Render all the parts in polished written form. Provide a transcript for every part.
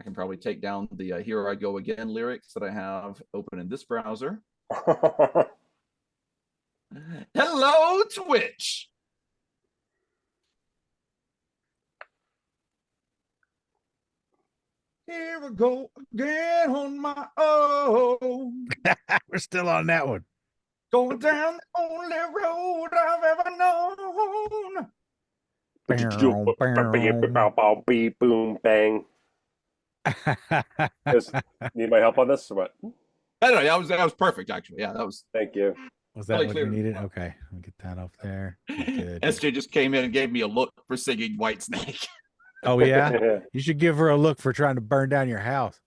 I can probably take down the Here I Go Again lyrics that I have open in this browser. Hello, Twitch. Here we go again on my own. We're still on that one. Going down the only road I've ever known. Boom, bang. Need my help on this or what? I don't know. That was perfect, actually. Yeah, that was. Thank you. Was that really what clear. you needed? Okay, I'll get that off there. Good. SJ just came in and gave me a look for singing White Snake. Oh yeah, you should give her a look for trying to burn down your house.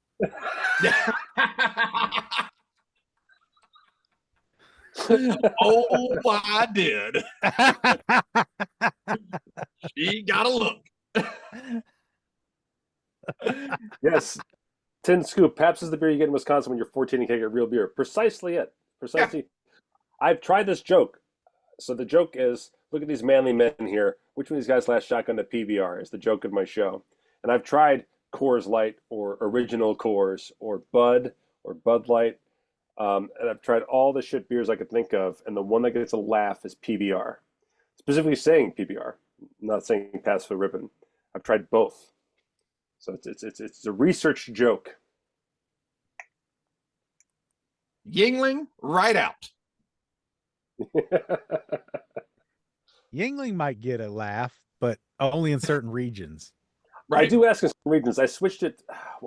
Oh, I did. She got a look. Yes. Tin Scoop. Pabst is the beer you get in Wisconsin when you're 14 and can't get real beer. Precisely it. Precisely. Yeah. I've tried this joke. So the joke is, look at these manly men here. Which one of these guys last shotgun to PBR is the joke of my show. And I've tried Coors Light or Original Coors or Bud or Bud Light. And I've tried all the shit beers I could think of. And the one that gets a laugh is PBR. Specifically saying PBR, not saying pass the ribbon. I've tried both. So it's a research joke. Yingling, right out. Yingling might get a laugh, but only in certain regions. Right. I do ask in some regions. I switched it.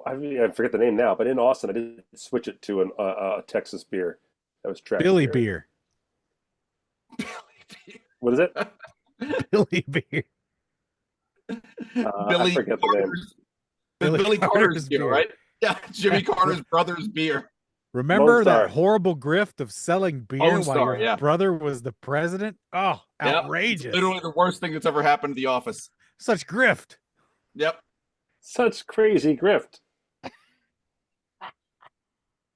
I forget the name now, but in Austin, I did switch it to a Texas beer. That was trash Billy beer. What is it? Billy beer. I forget the name. Billy Carter's beer, right? Yeah, Jimmy Carter's brother's beer. Remember that horrible grift of selling beer while your brother was the president? Oh, outrageous. It's literally the worst thing that's ever happened to the office. Such grift. Yep. Such crazy grift.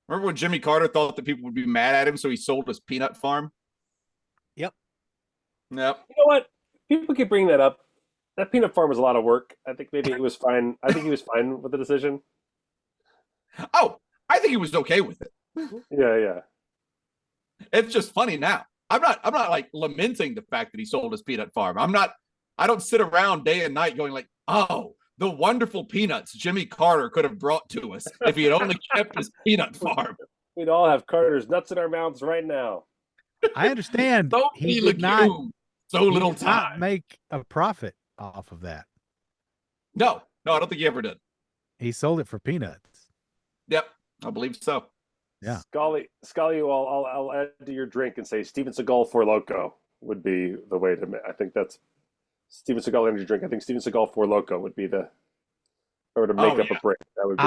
Remember when Jimmy Carter thought that people would be mad at him, so he sold his peanut farm? Yep. You know what? People keep bringing that up. That peanut farm was a lot of work. I think maybe he was fine. I think he was fine with the decision. Oh, I think he was okay with it. Yeah. It's just funny now. I'm not like lamenting the fact that he sold his peanut farm. I don't sit around day and night going like, oh, the wonderful peanuts Jimmy Carter could have brought to us if he had only kept his peanut farm. We'd all have Carter's nuts in our mouths right now. I understand. So he did not, so little time. Make a profit off of that. No, I don't think he ever did. He sold it for peanuts. Yep, I believe so. Yeah. Scully, I'll add to your drink and say Steven Seagal for Loco would be the way to. I think that's Steven Seagal energy drink. I think Steven Seagal for Loco would be the. Or to make up a break. That would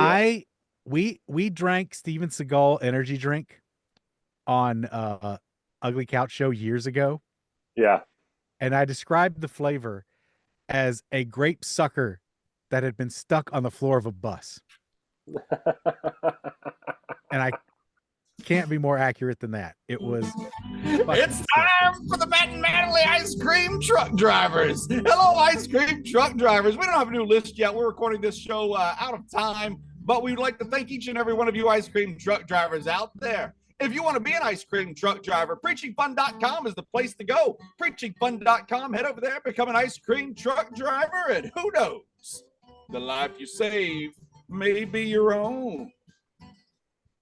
be. We drank Steven Seagal energy drink on Ugly Couch Show years ago. Yeah. And I described the flavor as a grape sucker that had been stuck on the floor of a bus. And I can't be more accurate than that. It was. It's time for the Matt and Manly ice cream truck drivers. Hello, ice cream truck drivers. We don't have a new list yet. We're recording this show out of time, but we would like to thank each and every one of you ice cream truck drivers out there. If you want to be an ice cream truck driver, preachingfun.com is the place to go. Preachingfun.com. Head over there, become an ice cream truck driver, and who knows? The life you save may be your own.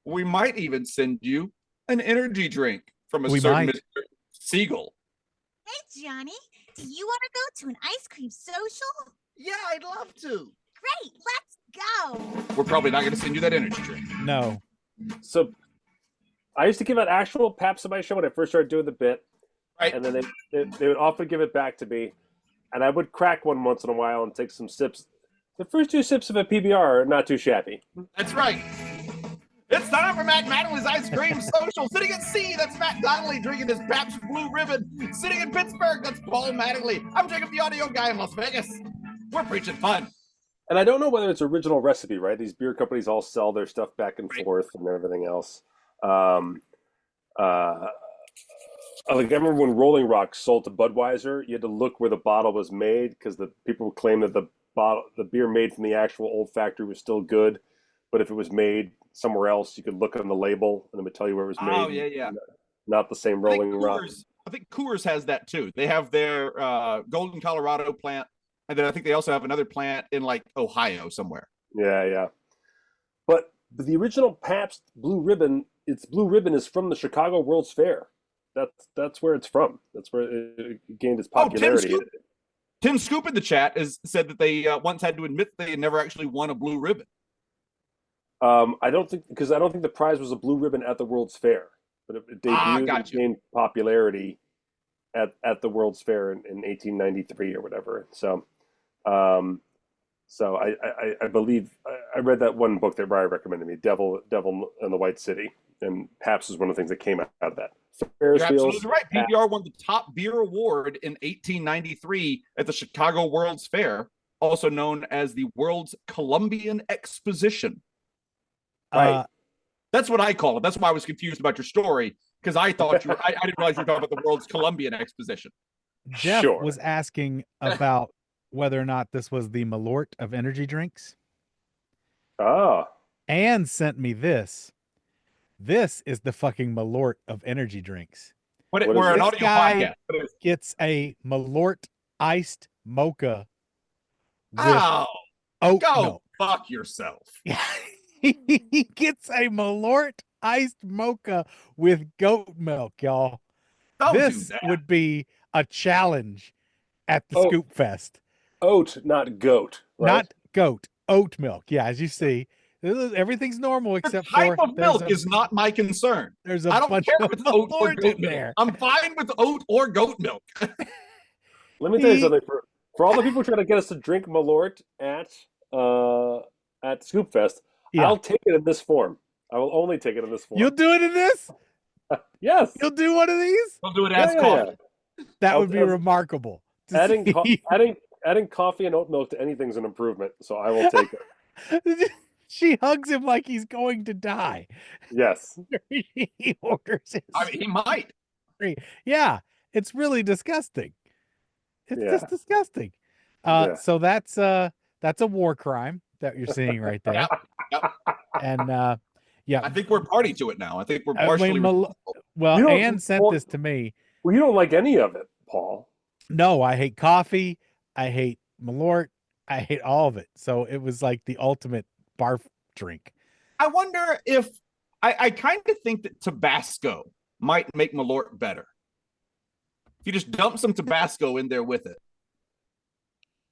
We might even send you an energy drink from a certain Mr. Siegel. Hey, Johnny, do you want to go to an ice cream social? Yeah, I'd love to. Great, let's go. We're probably not going to send you that energy drink. No. So I used to give out actual Pabst on my show when I first started doing the bit. Right. And then they would often give it back to me. And I would crack one once in a while and take some sips. The first 2 sips of a PBR are not too shabby. That's right. It's time for Matt Mattingly's Ice Cream Social. Sitting at C, that's Matt Donnelly drinking his Pabst Blue Ribbon. Sitting in Pittsburgh, that's Paul Mattingly. I'm Jacob, the audio guy in Las Vegas. We're preaching fun. And I don't know whether it's original recipe, right? These beer companies all sell their stuff back and forth and everything else. I remember when Rolling Rock sold to Budweiser, you had to look where the bottle was made because the people claimed that the the beer made from the actual old factory was still good, but if it was made somewhere else, you could look on the label and it would tell you where it was made. Oh yeah. Not the same rolling rock. I think Coors has that too. They have their Golden, Colorado plant, and then I think they also have another plant in like Ohio somewhere. Yeah. But the original Pabst Blue Ribbon, its Blue Ribbon is from the Chicago World's Fair. That's where it's from. That's where it gained its popularity. Tim Scoop in the chat said that they once had to admit they had never actually won a blue ribbon. I don't think the prize was a blue ribbon at the World's Fair, but it debuted and gained popularity at the World's Fair in 1893 or whatever. So, I believe I read that one book that Brian recommended me, Devil in the White City, and Pabst was one of the things that came out of that. You're absolutely right. PBR won the top beer award in 1893 at the Chicago World's Fair, also known as the World's Columbian Exposition. Right. That's what I call it. That's why I was confused about your story, because I thought I didn't realize you were talking about the World's Columbian Exposition. Jeff was asking about whether or not this was the Malört of energy drinks. Oh. And sent me this. This is the fucking Malört of energy drinks. We're an audio podcast. Gets a Malört iced mocha with oat milk. Fuck yourself. He gets a Malört iced mocha with goat milk, y'all. This would be a challenge at the Scoop Fest. Oat, not goat. Right? Not goat. Oat milk. Yeah, as you see. Everything's normal except the type of milk is not my concern. There's a I don't bunch care of if it's oat or goat milk. there. I'm fine with oat or goat milk. Let me tell you something. For all the people trying to get us to drink Malört at Scoop Fest, I'll take it in this form. I will only take it in this form. You'll do it in this? Yes. You'll do one of these? We'll do it as coffee. Yeah. That would be remarkable. Adding coffee and oat milk to anything's an improvement, so I will take it. She hugs him like he's going to die. Yes. He orders it. I mean, he might. Yeah, it's really disgusting. It's just disgusting. So that's a war crime that you're seeing right there. Yep. And I think we're party to it now. I think we're partially. Anne sent this to me. Well, you don't like any of it, Paul. No, I hate coffee. I hate Malört. I hate all of it. So it was like the ultimate barf drink. I wonder if I kind of think that Tabasco might make Malört better. If you just dump some Tabasco in there with it,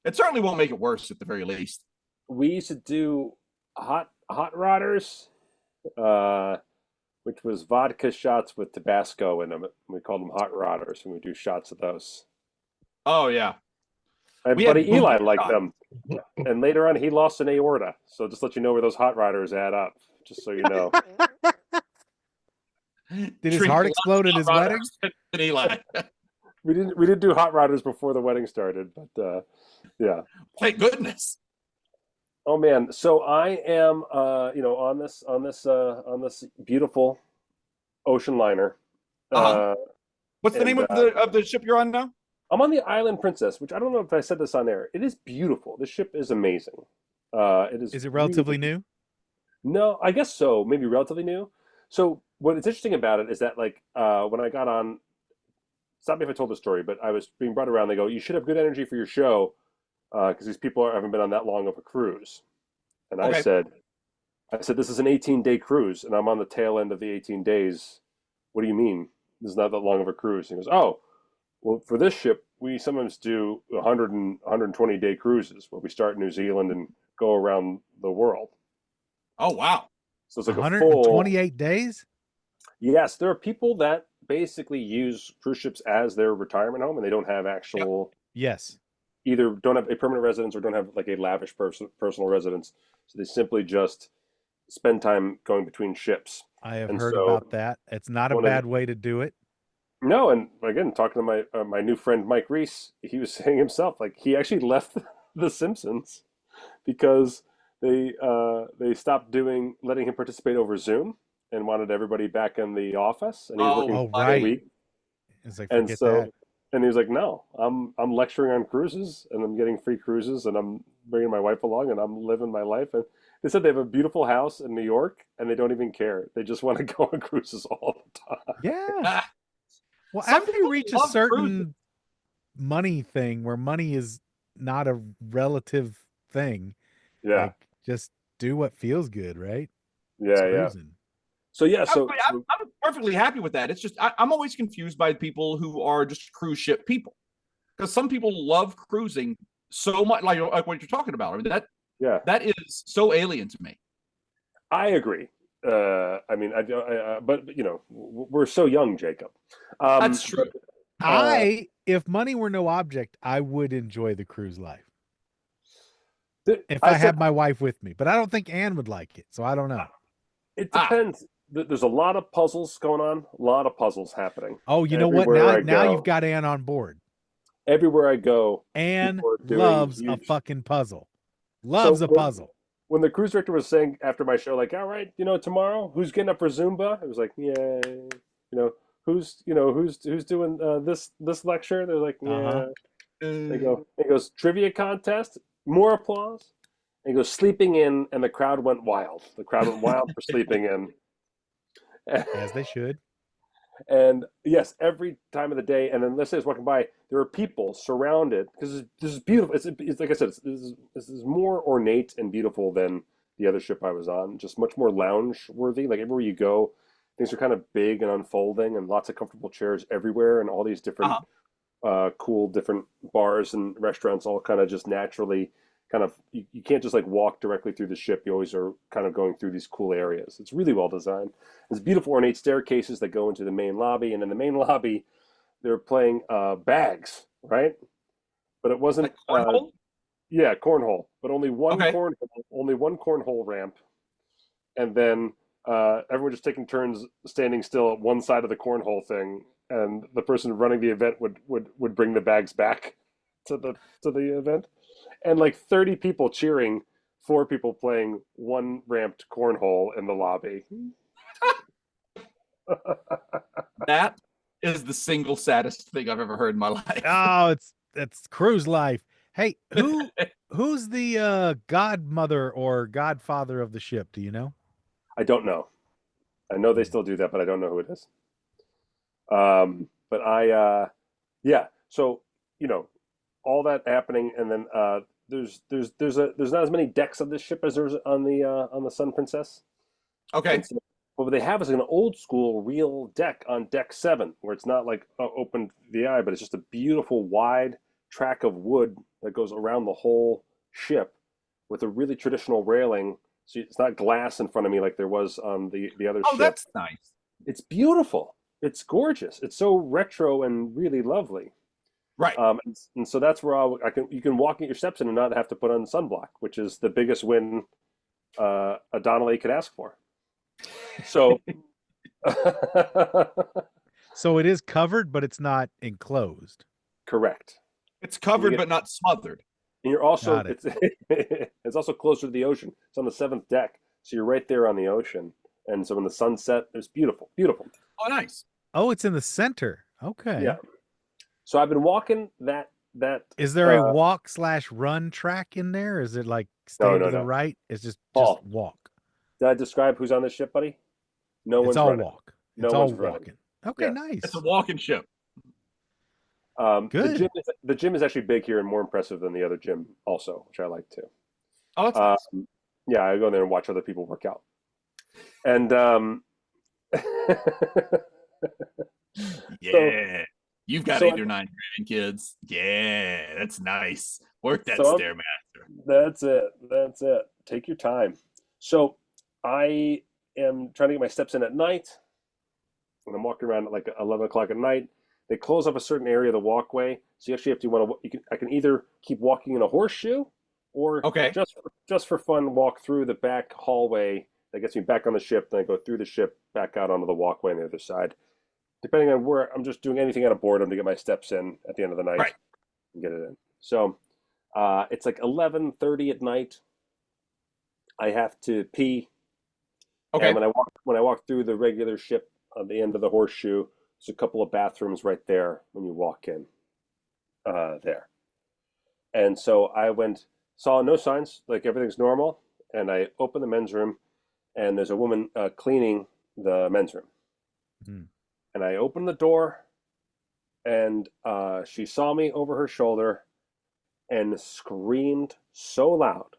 it certainly won't make it worse at the very least. We used to do hot rodders, which was vodka shots with Tabasco in them. We called them hot rodders, and we do shots of those. Oh yeah. My buddy Eli liked them, and later on he lost an aorta. So just let you know where those hot riders add up, just so you know. Did his heart explode at his wedding? Eli. We didn't do hot riders before the wedding started, but yeah. Thank goodness. Oh man, so I am on this beautiful ocean liner. What's the name of the ship you're on now? I'm on the Island Princess, which I don't know if I said this on air. It is beautiful. This ship is amazing. It is. Is it relatively new? No, I guess so. Maybe relatively new. So what is interesting about it is that when I got on, stop me if I told the story, but I was being brought around. They go, you should have good energy for your show because these people haven't been on that long of a cruise. And I said, this is an 18-day cruise, and I'm on the tail end of the 18 days. What do you mean? This is not that long of a cruise. And he goes, oh. Well, for this ship, we sometimes do 120-day cruises where we start in New Zealand and go around the world. Oh, wow. So it's like 128 days? Yes. There are people that basically use cruise ships as their retirement home, and they don't have actual... Yes. Either don't have a permanent residence or don't have like a lavish personal residence. So they simply just spend time going between ships. I have heard about that. It's not a bad way to do it. No, and again, talking to my new friend Mike Reese, he was saying himself, like he actually left The Simpsons because they stopped letting him participate over Zoom and wanted everybody back in the office, and he was working 5 days a week. It's like, and so that. And he was like, "No, I'm lecturing on cruises, and I'm getting free cruises, and I'm bringing my wife along, and I'm living my life." And they said they have a beautiful house in New York, and they don't even care. They just want to go on cruises all the time. Yeah. Ah, Well, some after you people reach a love cruising. certain money thing where money is not a relative thing, Yeah, like just do what feels good, right? It's yeah, yeah. cruising. So yeah, I'm, so, I'm, so I'm perfectly happy with that. It's just I'm always confused by people who are just cruise ship people, because some people love cruising so much, like what you're talking about. I mean, yeah, that is so alien to me. I agree. I mean, but you know, we're so young, Jacob. That's true. If money were no object, I would enjoy the cruise life if I I said had my wife with me. But I don't think Anne would like it, so I don't know. it Ah, depends. There's a lot of puzzles going on, a lot of puzzles happening. Oh, you know what? Everywhere I Now you've go, got Anne on board. everywhere I go, Anne people are doing loves a huge. fucking puzzle. So Loves a puzzle. when the cruise director was saying after my show, like, all right, you know, tomorrow, who's getting up for Zumba? It was like, yay. You know, who's doing this lecture? They're like, Uh-huh. yeah. He goes, trivia contest, more applause. And he goes, sleeping in, and the crowd went wild. The crowd went wild for sleeping in. As they should. And yes, every time of the day, and then let's say it's walking by, there are people surrounded because this is beautiful. It's like I said, this is more ornate and beautiful than the other ship I was on. Just much more lounge worthy. Like everywhere you go, things are kind of big and unfolding, and lots of comfortable chairs everywhere, and all these different cool different bars and restaurants, all kind of just naturally kind of you can't just like walk directly through the ship. You always are kind of going through these cool areas. It's really well designed. There's beautiful ornate staircases that go into the main lobby, and in the main lobby they're playing bags, right? But it wasn't like cornhole? yeah, cornhole, but Okay. only one cornhole ramp, and then everyone just taking turns standing still at one side of the cornhole thing, and the person running the event would bring the bags back to the event, and like 30 people cheering, 4 people playing one ramped cornhole in the lobby. That is the single saddest thing I've ever heard in my life. Oh, it's cruise life. Hey, who's the godmother or godfather of the ship? Do you know? I don't know. I know they still do that, but I don't know who it is. But yeah. So you know, all that happening, and then there's not as many decks on this ship as there's on the Sun Princess. Okay. And so, but what they have is an old school real deck on deck 7, where it's not like open to the eye, but it's just a beautiful wide track of wood that goes around the whole ship with a really traditional railing. So it's not glass in front of me like there was on the other Oh, ship. that's nice. It's beautiful. It's gorgeous. It's so retro and really lovely. Right. And so that's where you can walk in your steps in and not have to put on sunblock, which is the biggest win a Donnelly could ask for. So, So it is covered, but it's not enclosed. correct. It's covered but not smothered. And you're also Got it. it's also closer to the ocean. It's on the 7th deck, so you're right there on the ocean. And so when the sun set, it's beautiful, beautiful. Oh, nice. Oh, it's in the center. Okay. Yeah. So I've been walking that. Is there a walk/run track in there? Is it like stand to the right? It's just walk. Did I describe who's on this ship, buddy? No one's all running. walk. No It's all one's running. walking. Okay, Yeah. nice. It's a walking ship. Good. The gym is actually big here and more impressive than the other gym, also, which I like too. Oh, that's nice. Yeah, I go there and watch other people work out. And Yeah. You've got so 8 or 9 grandkids. Yeah, that's nice. Work that So Stairmaster. That's it. Take your time. So I am trying to get my steps in at night, and I'm walking around at like 11 o'clock at night. They close off a certain area of the walkway, so you actually have to I can either keep walking in a horseshoe, or just for fun walk through the back hallway that gets me back on the ship. Then I go through the ship back out onto the walkway on the other side. Depending on where I'm just doing anything out of boredom to get my steps in at the end of the night and get it in. So it's like 11:30 at night. I have to pee. Okay. And when I walk through the regular ship on the end of the horseshoe, there's a couple of bathrooms right there when you walk in. there. And so I saw no signs, like everything's normal. And I opened the men's room, and there's a woman cleaning the men's room. Mm. And I opened the door, and she saw me over her shoulder and screamed so loud.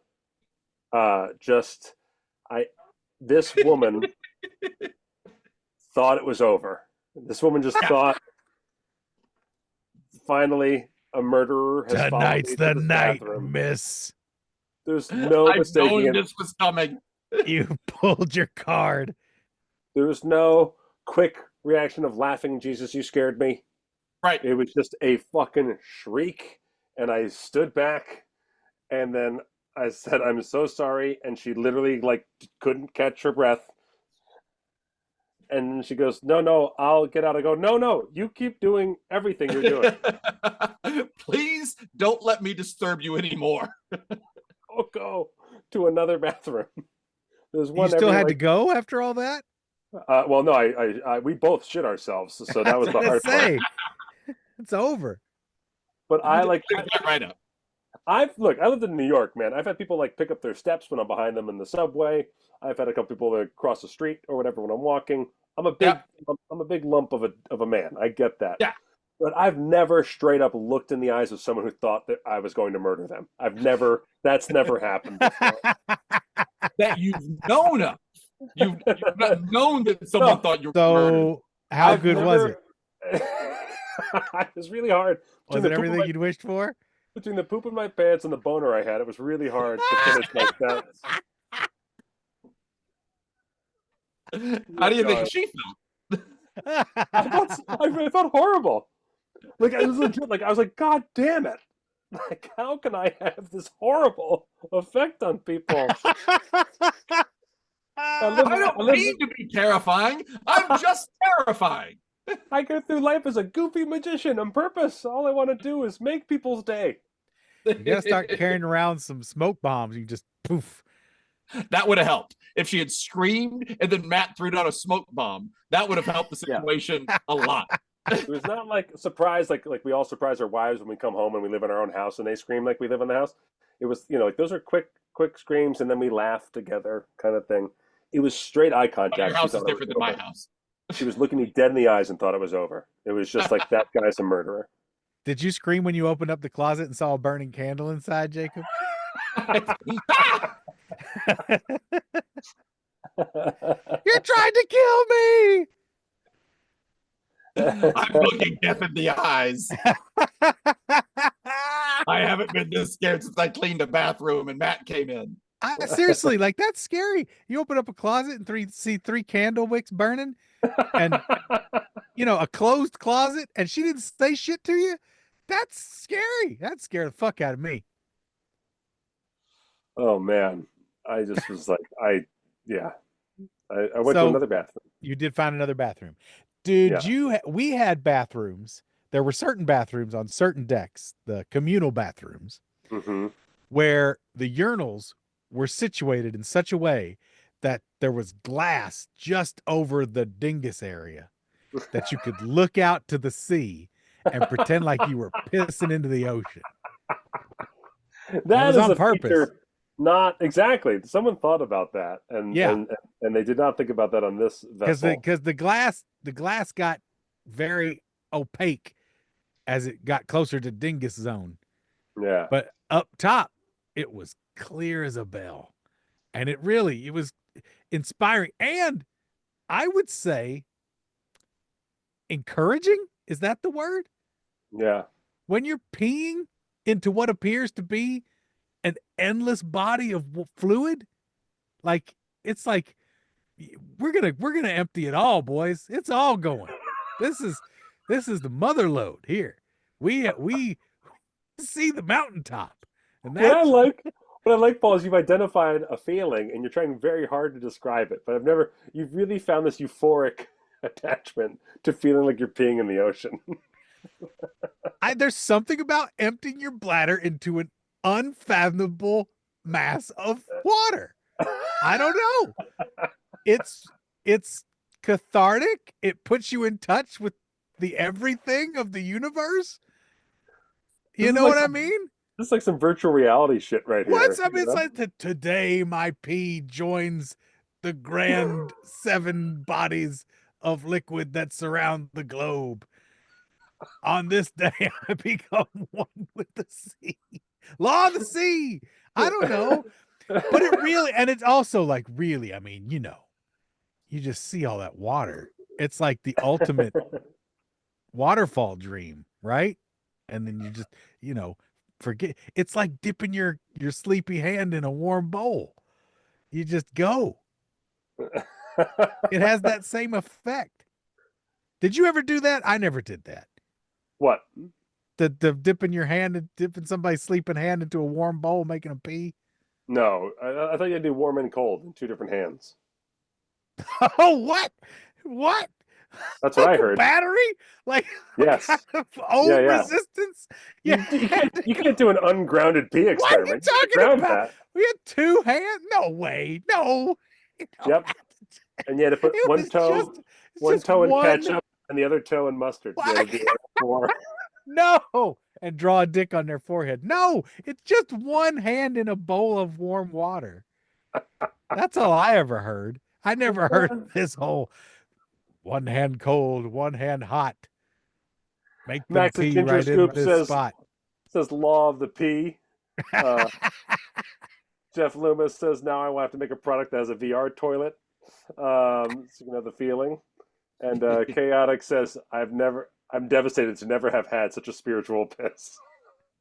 This woman thought it was over. This woman just thought, finally, a murderer has followed me to the this night, bathroom. miss. There's no mistaking it. This was coming. You pulled your card. There was no quick reaction of laughing, Jesus, you scared me. Right. It was just a fucking shriek, and I stood back, and then I said, I'm so sorry, and she literally couldn't catch her breath. And she goes, no, I'll get out. I go, no, you keep doing everything you're doing. Please don't let me disturb you anymore. I'll go to another bathroom. There's one. You still had to go after all that? Well, no, we both shit ourselves, so that was the hard part. It's over. But I right up. I lived in New York, man. I've had people pick up their steps when I'm behind them in the subway. I've had a couple people that cross the street or whatever when I'm walking. I'm a big lump of a man. I get that. Yeah. But I've never straight up looked in the eyes of someone who thought that I was going to murder them. That's never happened before. That you've known of. You've not known that someone thought you were murdered. So how good was it? It was really hard. Was it everything you'd wished for? Between the poop in my pants and the boner I had, it was really hard to finish my sentence. How do you think she felt? I felt horrible. I was legit, I was like, God damn it! How can I have this horrible effect on people? I don't mean to be terrifying. I'm just terrifying. I go through life as a goofy magician on purpose. All I want to do is make people's day. You gotta start carrying around some smoke bombs. You just poof. That would have helped. If she had screamed and then Matt threw down a smoke bomb, that would have helped the situation a lot. It was not a surprise, like we all surprise our wives when we come home and we live in our own house and they scream like we live in the house. It was, those are quick screams and then we laugh together kind of thing. It was straight eye contact. Your house is different than my house. She was looking me dead in the eyes and thought it was over. It was just like, that guy's a murderer. Did you scream when you opened up the closet and saw a burning candle inside, Jacob? You're trying to kill me! I'm looking death in the eyes. I haven't been this scared since I cleaned a bathroom and Matt came in. Seriously, that's scary. You open up a closet and see three candle wicks burning and, a closed closet and she didn't say shit to you. That's scary. That scared the fuck out of me. Oh, man. I just was like, I went to another bathroom. You did find another bathroom. We had bathrooms. There were certain bathrooms on certain decks, the communal bathrooms, where the urinals were situated in such a way that there was glass just over the dingus area that you could look out to the sea and pretend like you were pissing into the ocean. That was on purpose. Feature, not exactly. Someone thought about that, and they did not think about that on this vessel because the glass got very opaque as it got closer to dingus zone. Yeah, but up top it was clear as a bell, and it was inspiring, and I would say encouraging. Is that the word? Yeah. When you're peeing into what appears to be an endless body of fluid, it's like we're gonna empty it all, boys. It's all going. This is the mother load here. We see the mountaintop. And what I like, Paul, is you've identified a feeling and you're trying very hard to describe it, but you've really found this euphoric attachment to feeling like you're peeing in the ocean. There's something about emptying your bladder into an unfathomable mass of water. I don't know. It's cathartic. It puts you in touch with the everything of the universe. You know what I mean? This is like some virtual reality shit right here. What's up? It's like today my pee joins the grand 7 bodies of liquid that surround the globe. On this day, I become one with the sea. Law of the sea. I don't know. But it really, and it's also like really, I mean, you know, you just see all that water. It's like the ultimate waterfall dream, right? And then you just, you know, forget. It's like dipping your sleepy hand in a warm bowl. You just go. It has that same effect. Did you ever do that? I never did that. What? The dipping your hand and dipping somebody's sleeping hand into a warm bowl, making them pee. No, I thought you had to do warm and cold in 2 different hands. Oh, what? What? That's what like I heard. Battery? Like yes. Kind of old resistance? You can't do an ungrounded pee experiment. What are you talking about? That. We had 2 hands? No way. No. Yep. And you had to put one toe in ketchup and the other toe in mustard. No. And draw a dick on their forehead. No, it's just one hand in a bowl of warm water. That's all I ever heard. I never heard of this whole one hand cold, one hand hot. Make them Max pee Ginger right Scoop in this spot. Says law of the pee. Jeff Loomis says now I will have to make a product that has a VR toilet. So you can have the feeling. And Chaotic says I'm devastated to never have had such a spiritual piss.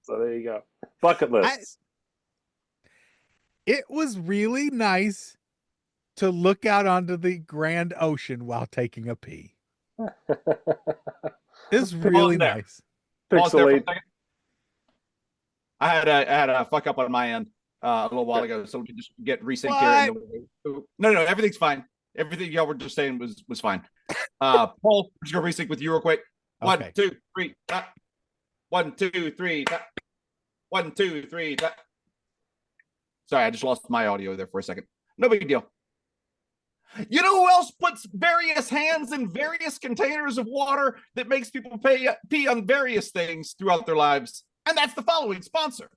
So there you go. Bucket lists. It was really nice to look out onto the grand ocean while taking a pee. It's really nice. Pixelate. I had a fuck up on my end a little while ago, so we just get resynced here. No, everything's fine. Everything y'all were just saying was fine. Paul, we're just gonna resync with you real quick. Okay. 1, 2, 3. 1, 2, 3. 1, 2, 3. Sorry, I just lost my audio there for a second. No big deal. You know who else puts various hands in various containers of water that makes people pee on various things throughout their lives? And that's the following sponsor.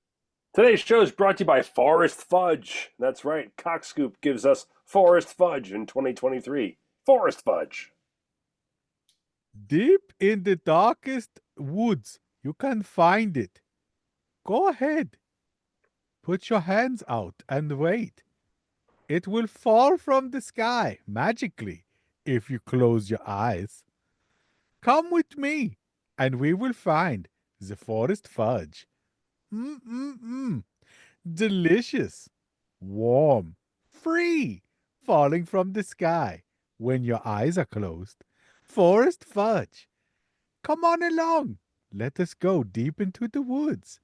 Today's show is brought to you by Forest Fudge. That's right. Cockscoop gives us Forest Fudge in 2023. Forest Fudge. Deep in the darkest woods, you can find it. Go ahead. Put your hands out and wait. It will fall from the sky magically if you close your eyes. Come with me, and we will find the forest fudge. Delicious, warm, free, falling from the sky when your eyes are closed. Forest fudge. Come on along. Let us go deep into the woods.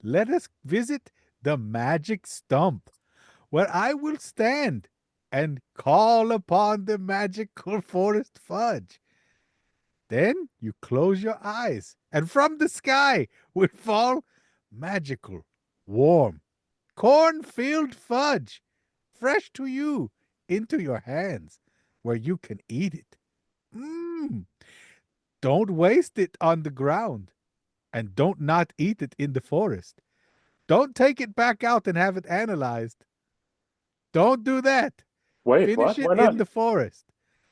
Let us visit the magic stump, where I will stand and call upon the magical forest fudge. Then you close your eyes, and from the sky will fall magical, warm, cornfield fudge, fresh to you, into your hands, where you can eat it. Don't waste it on the ground, and don't not eat it in the forest. Don't take it back out and have it analyzed. Don't do that. Wait, Finish what? Why it not? in the forest.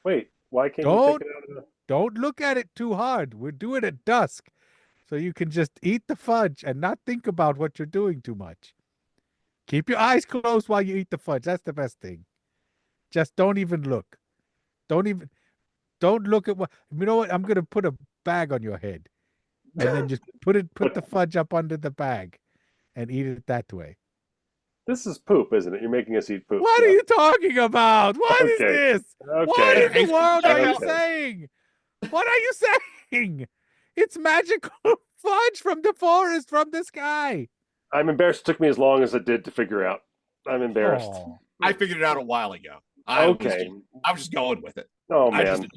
Wait, why can't you take it out of the... Don't look at it too hard. We're doing it at dusk, so you can just eat the fudge and not think about what you're doing too much. Keep your eyes closed while you eat the fudge. That's the best thing. Just don't even look. Don't look at what... You know what? I'm going to put a bag on your head, and then just put the fudge up under the bag and eat it that way. This is poop, isn't it? You're making us eat poop. What are you talking about? What is this? Okay. What in the world are you saying? What are you saying? It's magical fudge from the forest, from the sky. I'm embarrassed it took me as long as it did to figure out. I'm embarrassed. Oh. I figured it out a while ago. I was just going with it. Oh, man.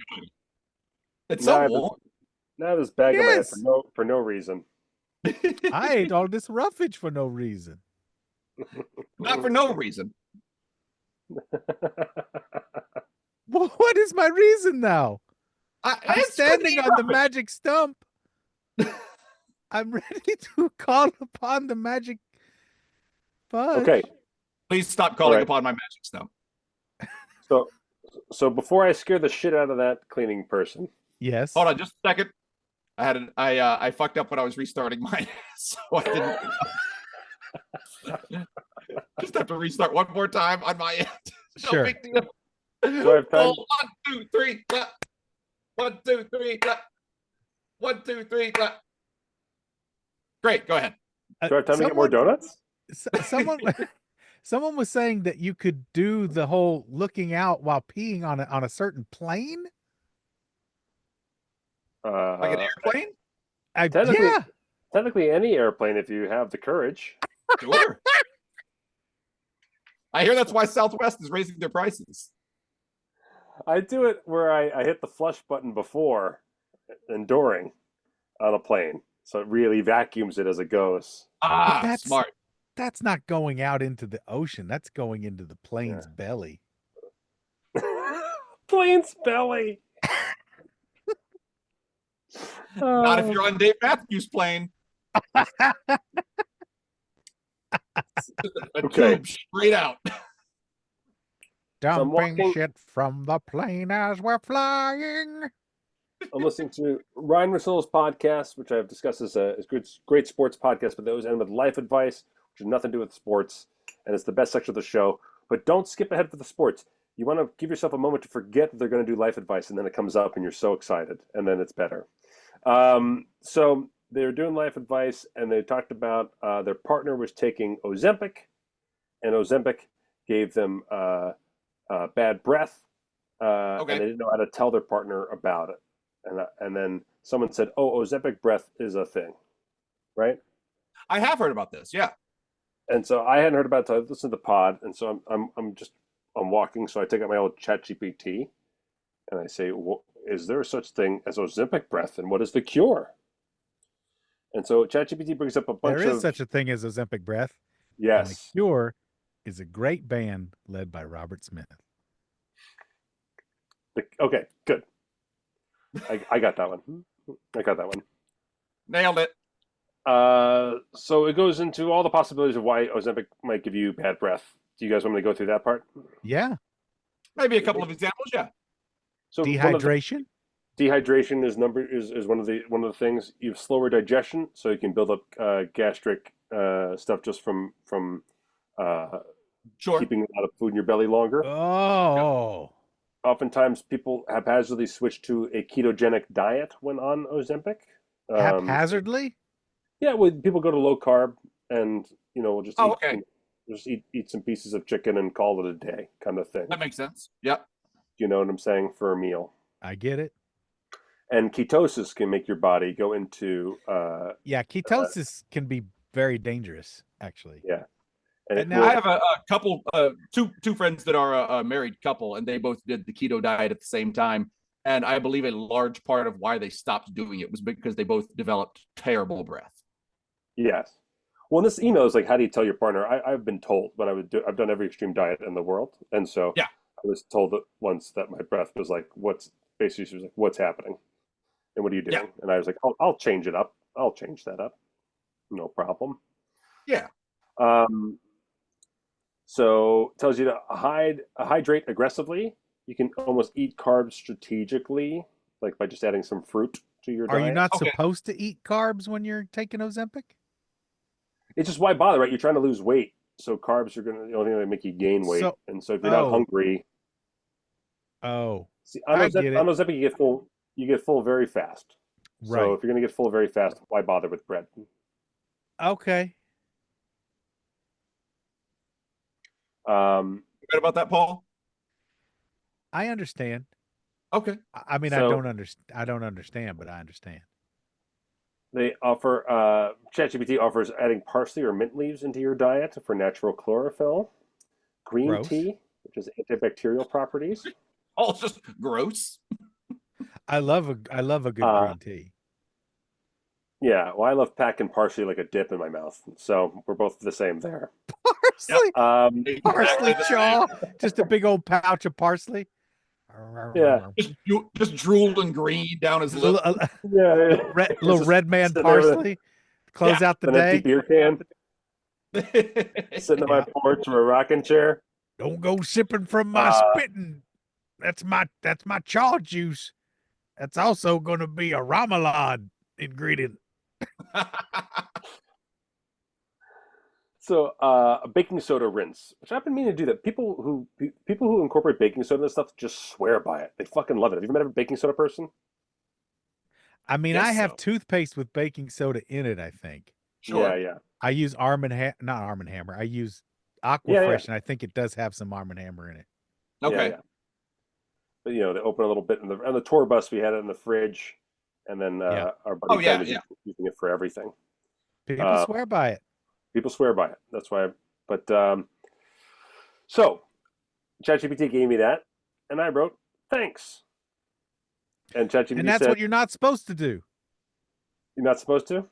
It's so warm. Now this bag in my head for no reason. I ate all this roughage for no reason. Not for no reason. Well, what is my reason now? I'm standing on the magic stump. I'm ready to call upon the magic fudge. Okay. Please stop calling right. upon my magic stone. So before I scare the shit out of that cleaning person. Yes. Hold on just a second. I fucked up when I was restarting mine, so I didn't. Just have to restart one more time on my end. No Sure. big deal. Do I have time? 1, 2, 3, clap. 1, 2, 3, clap. 1, 2, 3, clap. Great, go ahead. Do I have time to get more donuts? Someone was saying that you could do the whole looking out while peeing on a certain plane. Like an airplane? Technically any airplane if you have the courage. Sure. I hear that's why Southwest is raising their prices. I do it where I hit the flush button before and during on a plane. So it really vacuums it as it goes. That's smart. That's not going out into the ocean. That's going into the plane's belly. Plane's belly. Not if you're on Dave Matthews' plane. A tube straight out. Dumping shit from the plane as we're flying. I'm listening to Ryan Russell's podcast, which I've discussed as a great sports podcast, but those end with life advice, which has nothing to do with sports, and it's the best section of the show. But don't skip ahead for the sports. You want to give yourself a moment to forget that they're going to do life advice, and then it comes up, and you're so excited, and then it's better. So they're doing life advice, and they talked about their partner was taking Ozempic, and Ozempic gave them bad breath, and they didn't know how to tell their partner about it. And then someone said, "Oh, Ozempic breath is a thing," right? I have heard about this, yeah. And so I hadn't heard about it. So I listened to the pod, and so I'm walking. So I take out my old ChatGPT, and I say, well, "Is there such thing as Ozempic breath, and what is the cure?" And so ChatGPT brings up a bunch of. There is such a thing as Ozempic breath. Yes. And the Cure is a great band led by Robert Smith. Okay, good. I got that one. Nailed it. So it goes into all the possibilities of why Ozempic might give you bad breath. Do you guys want me to go through that part? Yeah. Maybe a couple of examples, yeah. So dehydration? Dehydration is one of the things. You have slower digestion, so you can build up gastric stuff just from keeping a lot of food in your belly longer. Oh. Oftentimes, people haphazardly switch to a ketogenic diet when on Ozempic. Haphazardly? Yeah, well, people go to low carb and we'll just eat some pieces of chicken and call it a day, kind of thing. That makes sense. Yep. You know what I'm saying? For a meal. I get it. And ketosis can make your body go into ketosis can be very dangerous, actually. Yeah. And now I have a couple, two friends that are a married couple, and they both did the keto diet at the same time. And I believe a large part of why they stopped doing it was because they both developed terrible breath. Yes. Well, this email is like, how do you tell your partner? I've been told when I've done every extreme diet in the world, and so I was told that once that my breath was like, she was like, what's happening, and what are you doing? Yeah. And I was like, I'll change it up. I'll change that up. No problem. Yeah. So it tells you to hydrate aggressively. You can almost eat carbs strategically, like by just adding some fruit to your diet. Are you not supposed to eat carbs when you're taking Ozempic? It's just why bother, right? You're trying to lose weight, so carbs are the only thing that make you gain weight. And so if you're not hungry, on Ozempic you get full very fast. Right. So if you're going to get full very fast, why bother with bread? Okay. Good about that, Paul? I understand. Okay. I mean, I don't understand, but I understand. They offer ChatGPT offers adding parsley or mint leaves into your diet for natural chlorophyll. Green tea, which is antibacterial properties. All just gross. I love a good green tea. Yeah, well, I love packing parsley like a dip in my mouth, so we're both the same there. Parsley, parsley chaw, just a big old pouch of parsley. Yeah, just drooled and green down his lip. Little red man parsley. close out the An empty day. beer can. Sitting on my porch or a rocking chair. Don't go sipping from my spitting. That's my chaw juice. That's also going to be a remoulade ingredient. So a baking soda rinse, which I've been meaning to do that. People who incorporate baking soda and stuff just swear by it. They fucking love it. Have you ever met a baking soda person? I mean, I have toothpaste with baking soda in it, I think. Sure. Yeah. I use not Arm & Hammer. I use Aquafresh, and I think it does have some Arm & Hammer in it. Okay. Yeah. But, they open a little bit. On the tour bus, we had it in the fridge. And then our buddy Ben was using it for everything. People swear by it. People swear by it. That's why. So ChatGPT gave me that, and I wrote, thanks. And ChatGPT And that's said, what you're not supposed to do. You're not supposed to?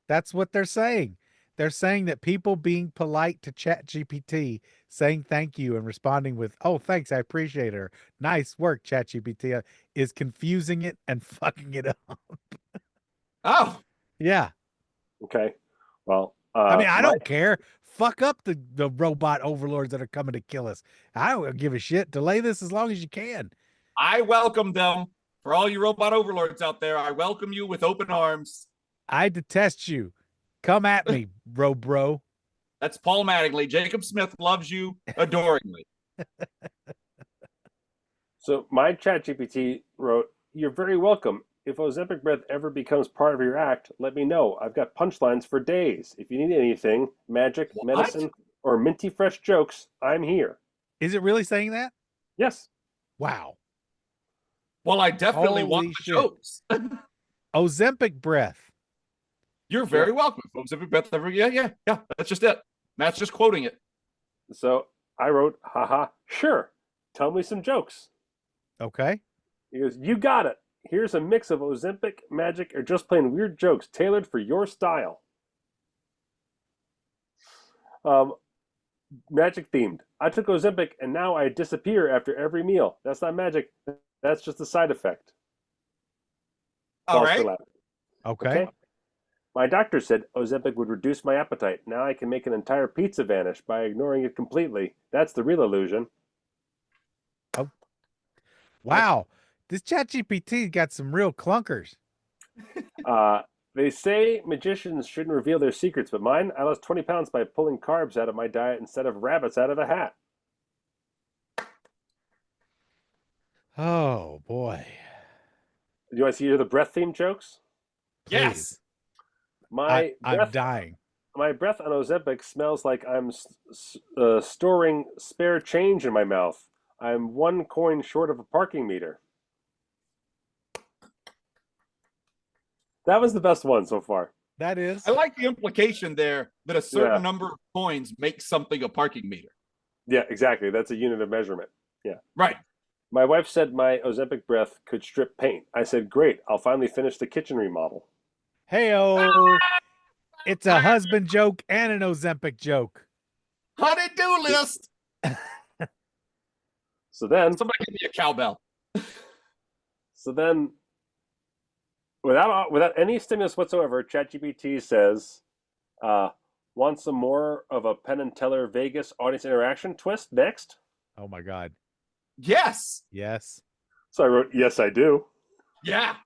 That's what they're saying. They're saying that people being polite to ChatGPT, saying thank you and responding with, oh, thanks, I appreciate it, or nice work, ChatGPT, is confusing it and fucking it up. Oh. Yeah. Okay. Well, I mean, I don't care. Fuck up the robot overlords that are coming to kill us. I don't give a shit. Delay this as long as you can. I welcome them. For all you robot overlords out there, I welcome you with open arms. I detest you. Come at me, bro. That's Paul Mattingly. Jacob Smith loves you adoringly. So my ChatGPT wrote, you're very welcome. If Ozempic breath ever becomes part of your act, let me know. I've got punchlines for days. If you need anything, magic, medicine, or minty fresh jokes, I'm here. Is it really saying that? Yes. Wow. Well, I definitely want the jokes. Ozempic breath. You're very welcome. Ozempic breath. Yeah. That's just it. Matt's just quoting it. So I wrote, haha, sure. Tell me some jokes. Okay. He goes, you got it. Here's a mix of Ozempic, magic, or just plain weird jokes tailored for your style. Magic themed. I took Ozempic and now I disappear after every meal. That's not magic. That's just a side effect. All right. Okay. My doctor said Ozempic would reduce my appetite. Now I can make an entire pizza vanish by ignoring it completely. That's the real illusion. Oh. Wow. This ChatGPT got some real clunkers. They say magicians shouldn't reveal their secrets, but mine, I lost 20 pounds by pulling carbs out of my diet instead of rabbits out of a hat. Oh, boy. Do you want to hear the breath theme jokes? Yes. I'm dying. My breath on Ozempic smells like I'm storing spare change in my mouth. I'm 1 coin short of a parking meter. That was the best one so far. That is. I like the implication there that a certain number of coins makes something a parking meter. Yeah, exactly. That's a unit of measurement. Yeah. Right. My wife said my Ozempic breath could strip paint. I said, great. I'll finally finish the kitchen remodel. Hey-oh. It's a husband joke and an Ozempic joke. Honey-do list. So then... Somebody give me a cowbell. So then... Without any stimulus whatsoever, ChatGPT says, want some more of a Penn and Teller Vegas audience interaction twist next? Oh, my God. Yes. Yes. So I wrote, yes, I do. Yeah.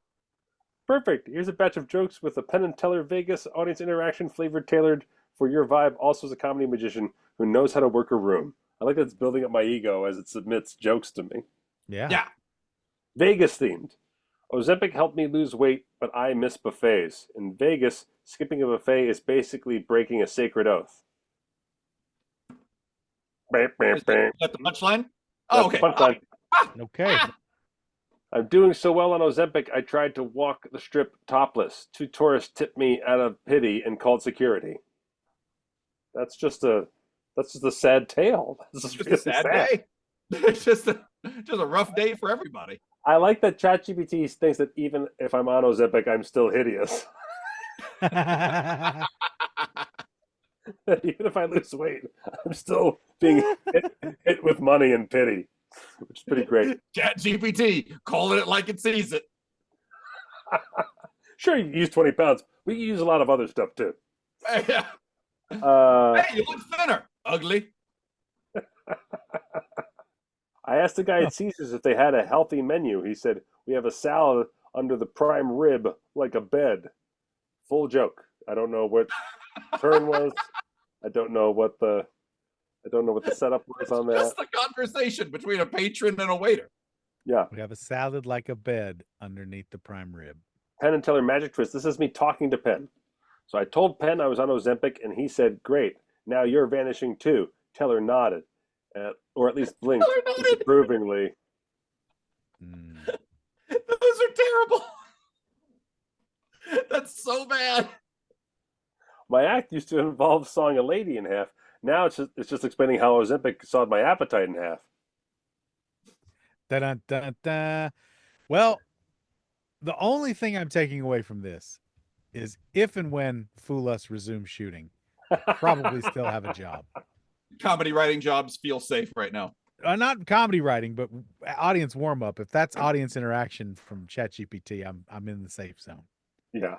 Perfect. Here's a batch of jokes with a Penn and Teller Vegas audience interaction flavored tailored for your vibe, also as a comedy magician who knows how to work a room. I like that it's building up my ego as it submits jokes to me. Yeah. Vegas themed. Ozempic helped me lose weight, but I miss buffets. In Vegas, skipping a buffet is basically breaking a sacred oath. Is that the punchline? Oh, okay. Punchline. Okay. I'm doing so well on Ozempic, I tried to walk the strip topless. 2 tourists tipped me out of pity and called security. That's just a sad tale. This is really a sad day. It's just a rough day for everybody. I like that ChatGPT thinks that even if I'm on Ozempic, I'm still hideous. Even if I lose weight, I'm still being hit with money and pity, which is pretty great. ChatGPT, calling it like it sees it. Sure, you use 20 pounds. We use a lot of other stuff too. Yeah. Uh, Hey, you look thinner. Ugly. I asked the guy at Caesars if they had a healthy menu. He said, "We have a salad under the prime rib like a bed." Full joke. I don't know what turn was. I don't know what the setup was on that. Just the conversation between a patron and a waiter. Yeah. We have a salad like a bed underneath the prime rib. Penn and Teller magic twist. This is me talking to Penn. So I told Penn I was on Ozempic, and he said, "Great. Now you're vanishing too." Teller nodded, or at least blinked disapprovingly. Those are terrible. That's so bad. My act used to involve sawing a lady in half. Now it's just explaining how Ozempic sawed my appetite in half. Da-da-da-da. Well, the only thing I'm taking away from this is if and when Fool Us resumes shooting, probably still have a job. Comedy writing jobs feel safe right now. Not comedy writing, but audience warm up. If that's audience interaction from ChatGPT, I'm in the safe zone. Yeah.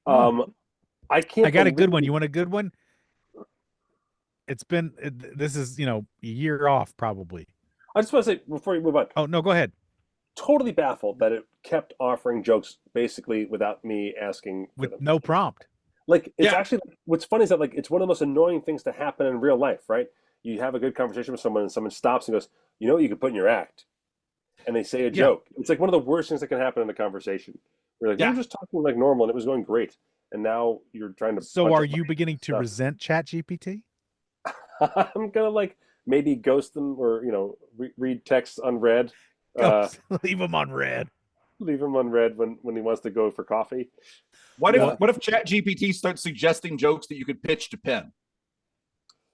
I got a good one. You want a good one? This is, a year off probably. I just want to say before you move on. Oh, no, go ahead. Totally baffled that it kept offering jokes basically without me asking. With no prompt. Like, it's actually, what's funny is that, like, it's one of the most annoying things to happen in real life, right? You have a good conversation with someone and someone stops and goes, "You know what you could put in your act?" And they say a joke. It's like one of the worst things that can happen in a conversation. We're like, we were just talking like normal and it was going great. And now you're trying to. So are you beginning to resent ChatGPT? I'm going to, like, maybe ghost them or, read texts unread. Leave them on red. Leave him on red when he wants to go for coffee. What if ChatGPT starts suggesting jokes that you could pitch to Penn?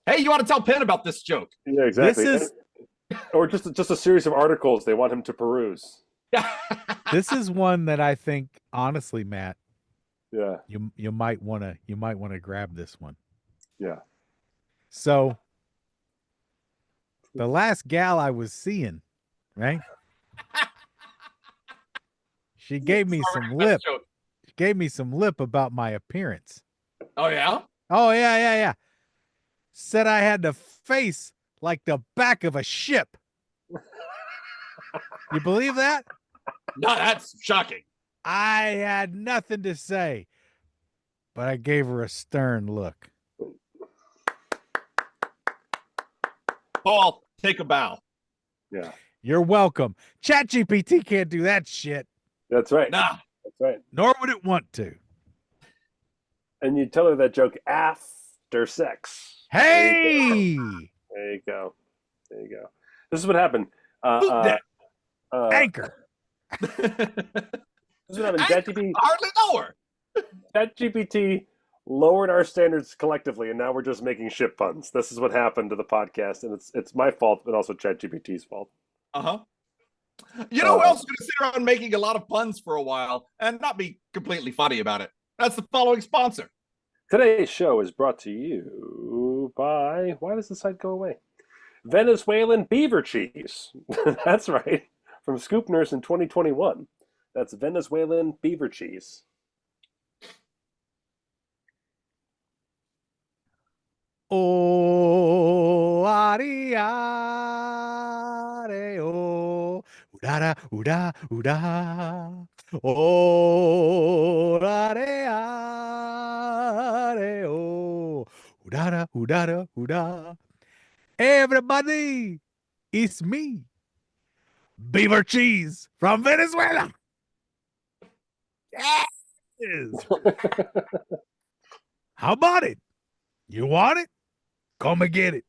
Hey, you want to tell Penn about this joke? Yeah, exactly. Or just a series of articles they want him to peruse. This is one that I think, honestly, Matt. Yeah. You might want to grab this one. Yeah. So the last gal I was seeing, right? She gave me some lip. She gave me some lip about my appearance. Oh, yeah? Oh, yeah. Said I had the face like the back of a ship. You believe that? No, that's shocking. I had nothing to say, but I gave her a stern look. Paul, take a bow. Yeah. You're welcome. ChatGPT can't do that shit. That's right. Nah. That's right. Nor would it want to. And you tell her that joke after sex. Hey! There you go. This is what happened. Anchor. This is what happened. ChatGPT. Hardly know her. ChatGPT lowered our standards collectively, and now we're just making shit puns. This is what happened to the podcast, and it's my fault, but also ChatGPT's fault. Uh-huh. You know who else is going to sit around making a lot of puns for a while and not be completely funny about it? That's the following sponsor. Today's show is brought to you by, why does the site go away? Venezuelan beaver cheese. That's right. From Scoop Nurse in 2021. That's Venezuelan beaver cheese. Oh, ariare, oh, udara, uda, uda. Oh, areare, oh, udara, udara, uda. Everybody, it's me, beaver cheese from Venezuela. Yes. How about it? You want it? Come and get it.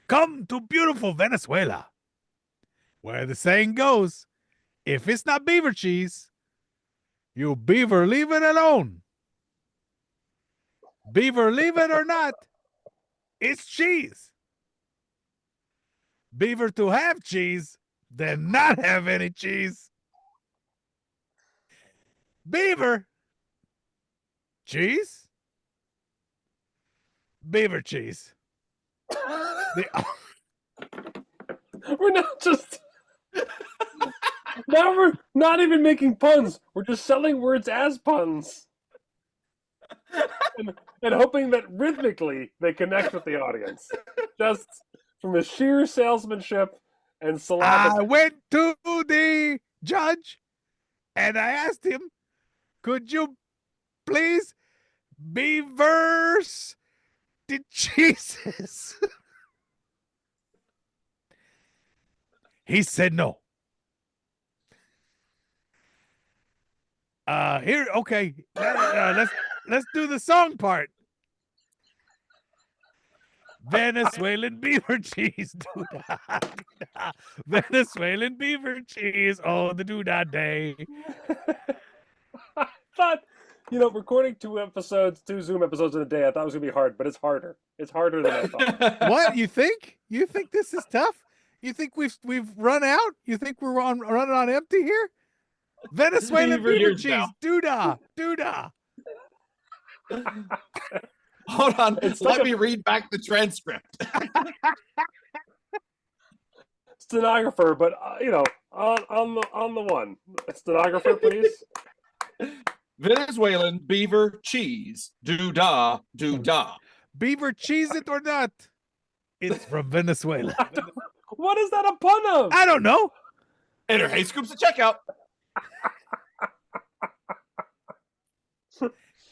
Come to beautiful Venezuela, where the saying goes, if it's not beaver cheese, you beaver leave it alone. Beaver leave it or not, it's cheese. Beaver to have cheese, then not have any cheese. Beaver. Cheese? Beaver cheese. We're not just... Now we're not even making puns. We're just selling words as puns. and hoping that rhythmically they connect with the audience. Just from his sheer salesmanship and syllabus. I went to the judge and I asked him, could you please beverse the cheeses? He said no. Here, okay. Let's do the song part. Venezuelan beaver cheese, doodah, doodah. Venezuelan beaver cheese on the doodah day. I thought, recording two Zoom episodes in a day, I thought it was gonna be hard, but it's harder. It's harder than I thought. What, you think? You think this is tough? You think we've run out? You think we're running on empty here? Venezuelan beaver cheese, doodah, doodah. Hold on. Let me read back the transcript. Stenographer, but on the one. Stenographer, please. Venezuelan beaver cheese, doodah, doodah. Beaver cheese it or not? It's from Venezuela. What is that a pun of? I don't know. Enter Hey Scoops at checkout.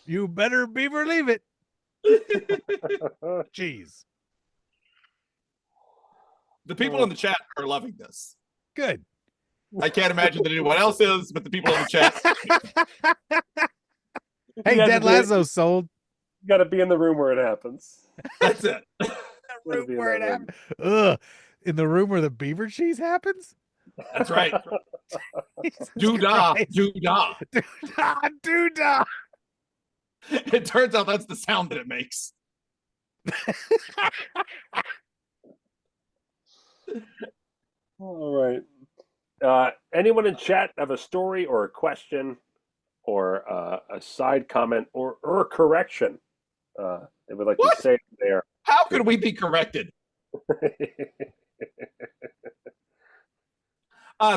You better beaver leave it. Cheese. The people in the chat are loving this. Good. I can't imagine that anyone else is, but the people in the chat. Hey, Dead Lazo sold. You got to be in the room where it happens. That's it. Room where it happens. Ugh. In the room where the beaver cheese happens? That's right. Doodah, doodah. Doodah, doodah. It turns out that's the sound that it makes. All right. Anyone in chat have a story or a question or a side comment or a correction they would like to say there? How could we be corrected?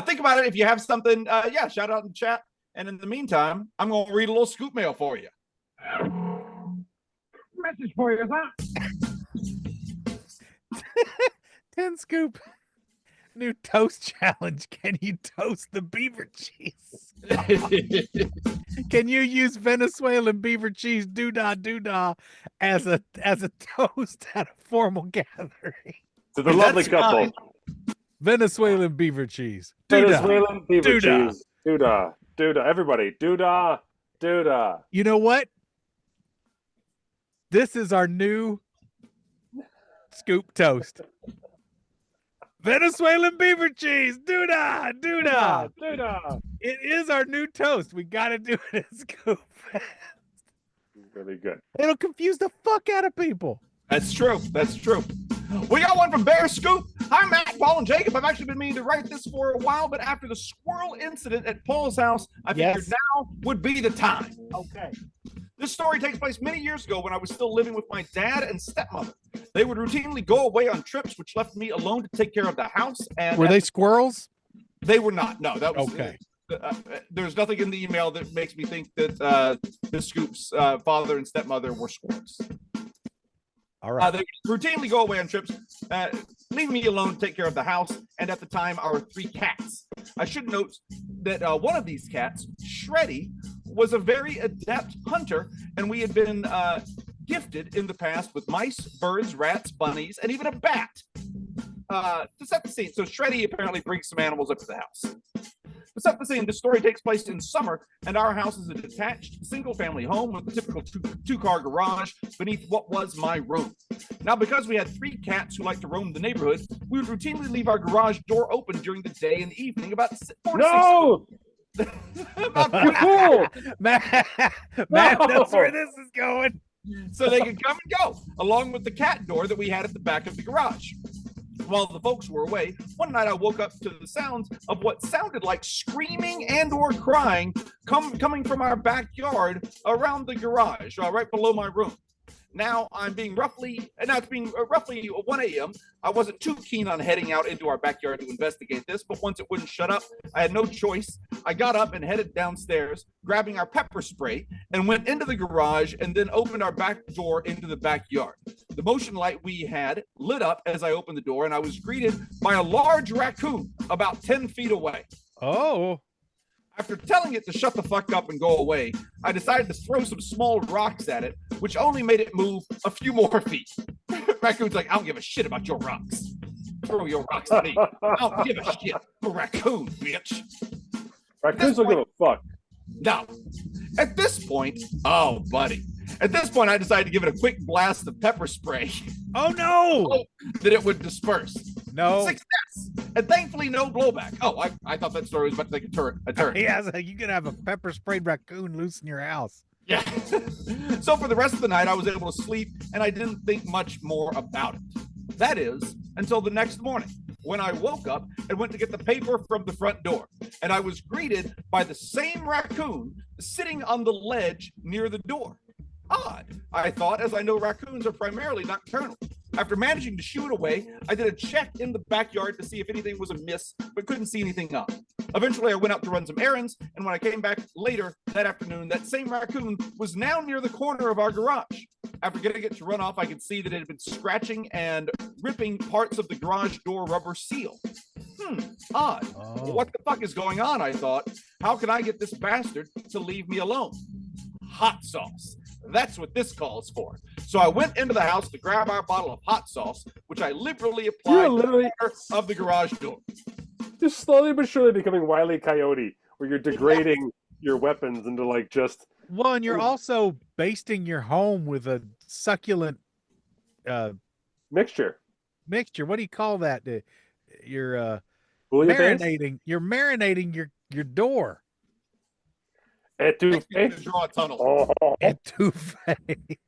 Think about it. If you have something, shout out in the chat. And in the meantime, I'm going to read a little scoop mail for you. Message for you, huh? 10 scoop. New toast challenge. Can you toast the beaver cheese? Can you use Venezuelan beaver cheese doodah doodah as a toast at a formal gathering? To the lovely couple. Fine. Venezuelan beaver cheese. Venezuelan beaver doodah. cheese. Doodah. Doodah. Everybody. Doodah. Doodah. You know what? This is our new scoop toast. Venezuelan beaver cheese. Doodah. Doodah. Doodah. It is our new toast. We got to do it at Scoop Fest. Really good. It'll confuse the fuck out of people. That's true. That's true. We got one from Bear Scoop. Hi, Matt, Paul, and Jacob. I've actually been meaning to write this for a while, but after the squirrel incident at Paul's house, I figured now would be the time. Okay. This story takes place many years ago when I was still living with my dad and stepmother. They would routinely go away on trips, which left me alone to take care of the house. And were they squirrels? They were not. No, that was okay. There's nothing in the email that makes me think that the Scoop's father and stepmother were squirrels. All right. They routinely go away on trips, leaving me alone to take care of the house, and at the time, our 3 cats. I should note that one of these cats, Shreddy, was a very adept hunter, and we had been gifted in the past with mice, birds, rats, bunnies, and even a bat. To set the scene, so Shreddy apparently brings some animals up to the house. To set the scene, this story takes place in summer, and our house is a detached, single-family home with a typical two-car garage beneath what was my room. Now, because we had 3 cats who like to roam the neighborhood, we would routinely leave our garage door open during the day and evening about 4 to 6. You're cool. Matt, that's where this is going. So they could come and go, along with the cat door that we had at the back of the garage. While the folks were away, one night I woke up to the sounds of what sounded like screaming and or crying coming from our backyard around the garage, right below my room. Now it's being roughly 1 a.m. I wasn't too keen on heading out into our backyard to investigate this, but once it wouldn't shut up, I had no choice. I got up and headed downstairs, grabbing our pepper spray, and went into the garage and then opened our back door into the backyard. The motion light we had lit up as I opened the door, and I was greeted by a large raccoon about 10 feet away. Oh. After telling it to shut the fuck up and go away, I decided to throw some small rocks at it, which only made it move a few more feet. Raccoon's like, I don't give a shit about your rocks. Throw your rocks at me. I don't give a shit. I'm a raccoon, bitch. Raccoons don't give a fuck. No. At this point, oh, buddy. At this point, I decided to give it a quick blast of pepper spray. Oh, no. That it would disperse. No. Success. And thankfully, no blowback. Oh, I thought that story was about to take a turn. Yeah, so you could have a pepper sprayed raccoon loose in your house. Yeah. So for the rest of the night, I was able to sleep, and I didn't think much more about it. That is, until the next morning, when I woke up and went to get the paper from the front door, and I was greeted by the same raccoon sitting on the ledge near the door. Odd, I thought, as I know raccoons are primarily nocturnal. After managing to shoo it away, I did a check in the backyard to see if anything was amiss, but couldn't see anything up. Eventually, I went out to run some errands, and when I came back later that afternoon, that same raccoon was now near the corner of our garage. After getting it to run off, I could see that it had been scratching and ripping parts of the garage door rubber seal. Odd. Oh. What the fuck is going on, I thought. How can I get this bastard to leave me alone? Hot sauce. That's what this calls for. So I went into the house to grab our bottle of hot sauce, which I liberally applied to the corner of the garage door. Just slowly but surely becoming Wile E. Coyote, where you're degrading your weapons into like just. Well, and you're also basting your home with a succulent mixture. What do you call that? You're marinating. You're marinating your door. Etouffee. Draw a tunnel. Etouffee.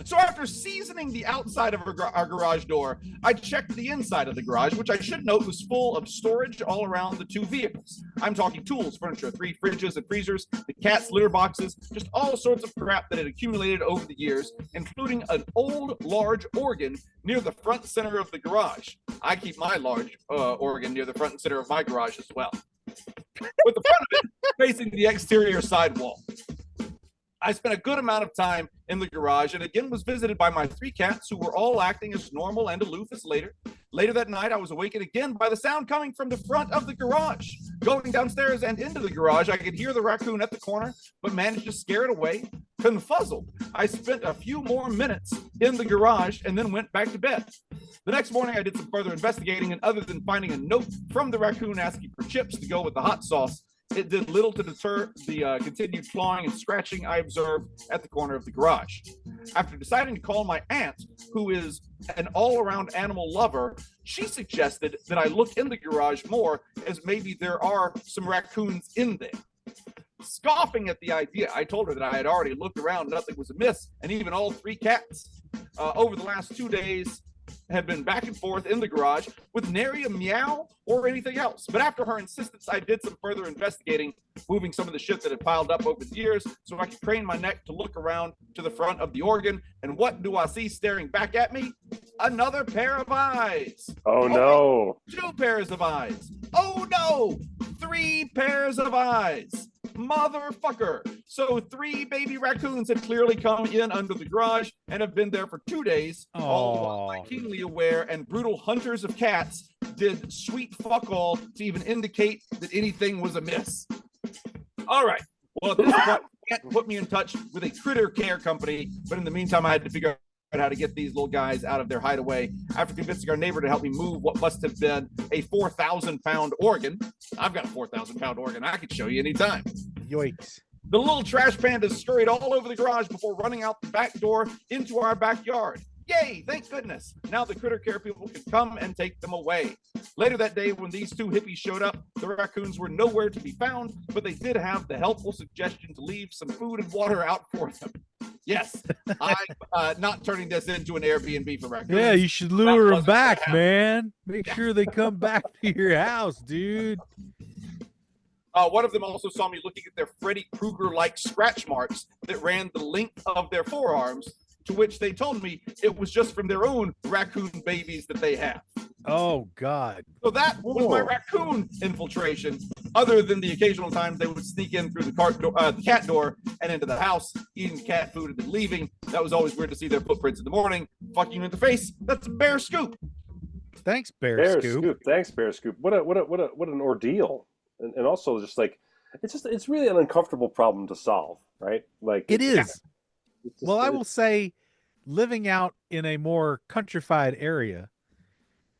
So after seasoning the outside of our garage door, I checked the inside of the garage, which I should note was full of storage all around the two vehicles. I'm talking tools, furniture, 3 fridges and freezers, the cat's litter boxes, just all sorts of crap that had accumulated over the years, including an old, large organ near the front center of the garage. I keep my large organ near the front and center of my garage as well, with the front of it facing the exterior side wall. I spent a good amount of time in the garage and again was visited by my 3 cats who were all acting as normal and aloof as later. Later that night, I was awakened again by the sound coming from the front of the garage. Going downstairs and into the garage, I could hear the raccoon at the corner, but managed to scare it away. Confuzzled, I spent a few more minutes in the garage and then went back to bed. The next morning, I did some further investigating, and other than finding a note from the raccoon asking for chips to go with the hot sauce, it did little to deter the continued clawing and scratching I observed at the corner of the garage. After deciding to call my aunt, who is an all-around animal lover, she suggested that I look in the garage more, as maybe there are some raccoons in there. Scoffing at the idea, I told her that I had already looked around, nothing was amiss, and even all 3 cats over the last 2 days had been back and forth in the garage with nary a meow or anything else. But after her insistence, I did some further investigating, moving some of the shit that had piled up over the years so I could crane my neck to look around to the front of the organ. And what do I see staring back at me? Another pair of eyes. Oh, no. 2 pairs of eyes. Oh, no. 3 pairs of eyes. Motherfucker. So 3 baby raccoons had clearly come in under the garage and have been there for 2 days. All while my keenly aware and brutal hunters of cats did sweet fuck all to even indicate that anything was amiss. All right. Well, at this point, Cat put me in touch with a critter care company, but in the meantime, I had to figure out how to get these little guys out of their hideaway after convincing our neighbor to help me move what must have been a 4,000-pound organ. I've got a 4,000-pound organ. I could show you anytime. Yoinks. The little trash pandas scurried all over the garage before running out the back door into our backyard. Yay, thank goodness. Now the critter care people can come and take them away. Later that day, when these 2 hippies showed up, the raccoons were nowhere to be found, but they did have the helpful suggestion to leave some food and water out for them. Yes, I'm not turning this into an Airbnb for raccoons. Yeah, you should lure them back, man. Make sure they come back to your house, dude. One of them also saw me looking at their Freddy Krueger-like scratch marks that ran the length of their forearms, to which they told me it was just from their own raccoon babies that they have. Oh, God. So that was my raccoon infiltration, other than the occasional times they would sneak in through the cat door and into the house, eating cat food and then leaving. That was always weird to see their footprints in the morning. Fucking you in the face. That's Bear Scoop. Thanks, Bear Scoop. Thanks, Bear Scoop. What an ordeal. And also just like, it's really an uncomfortable problem to solve, right? Like it is. Well, I will say, living out in a more countrified area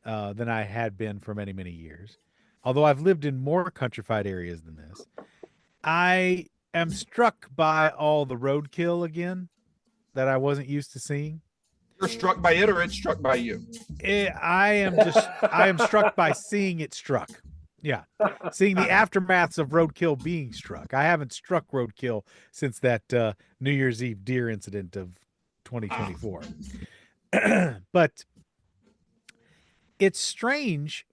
than I had been for many, many years, although I've lived in more countrified areas than this, I am struck by all the roadkill again that I wasn't used to seeing. You're struck by it, or it's struck by you? I am struck by seeing it struck. Yeah. Seeing the aftermaths of roadkill being struck. I haven't struck roadkill since that New Year's Eve deer incident of 2024. But it's strange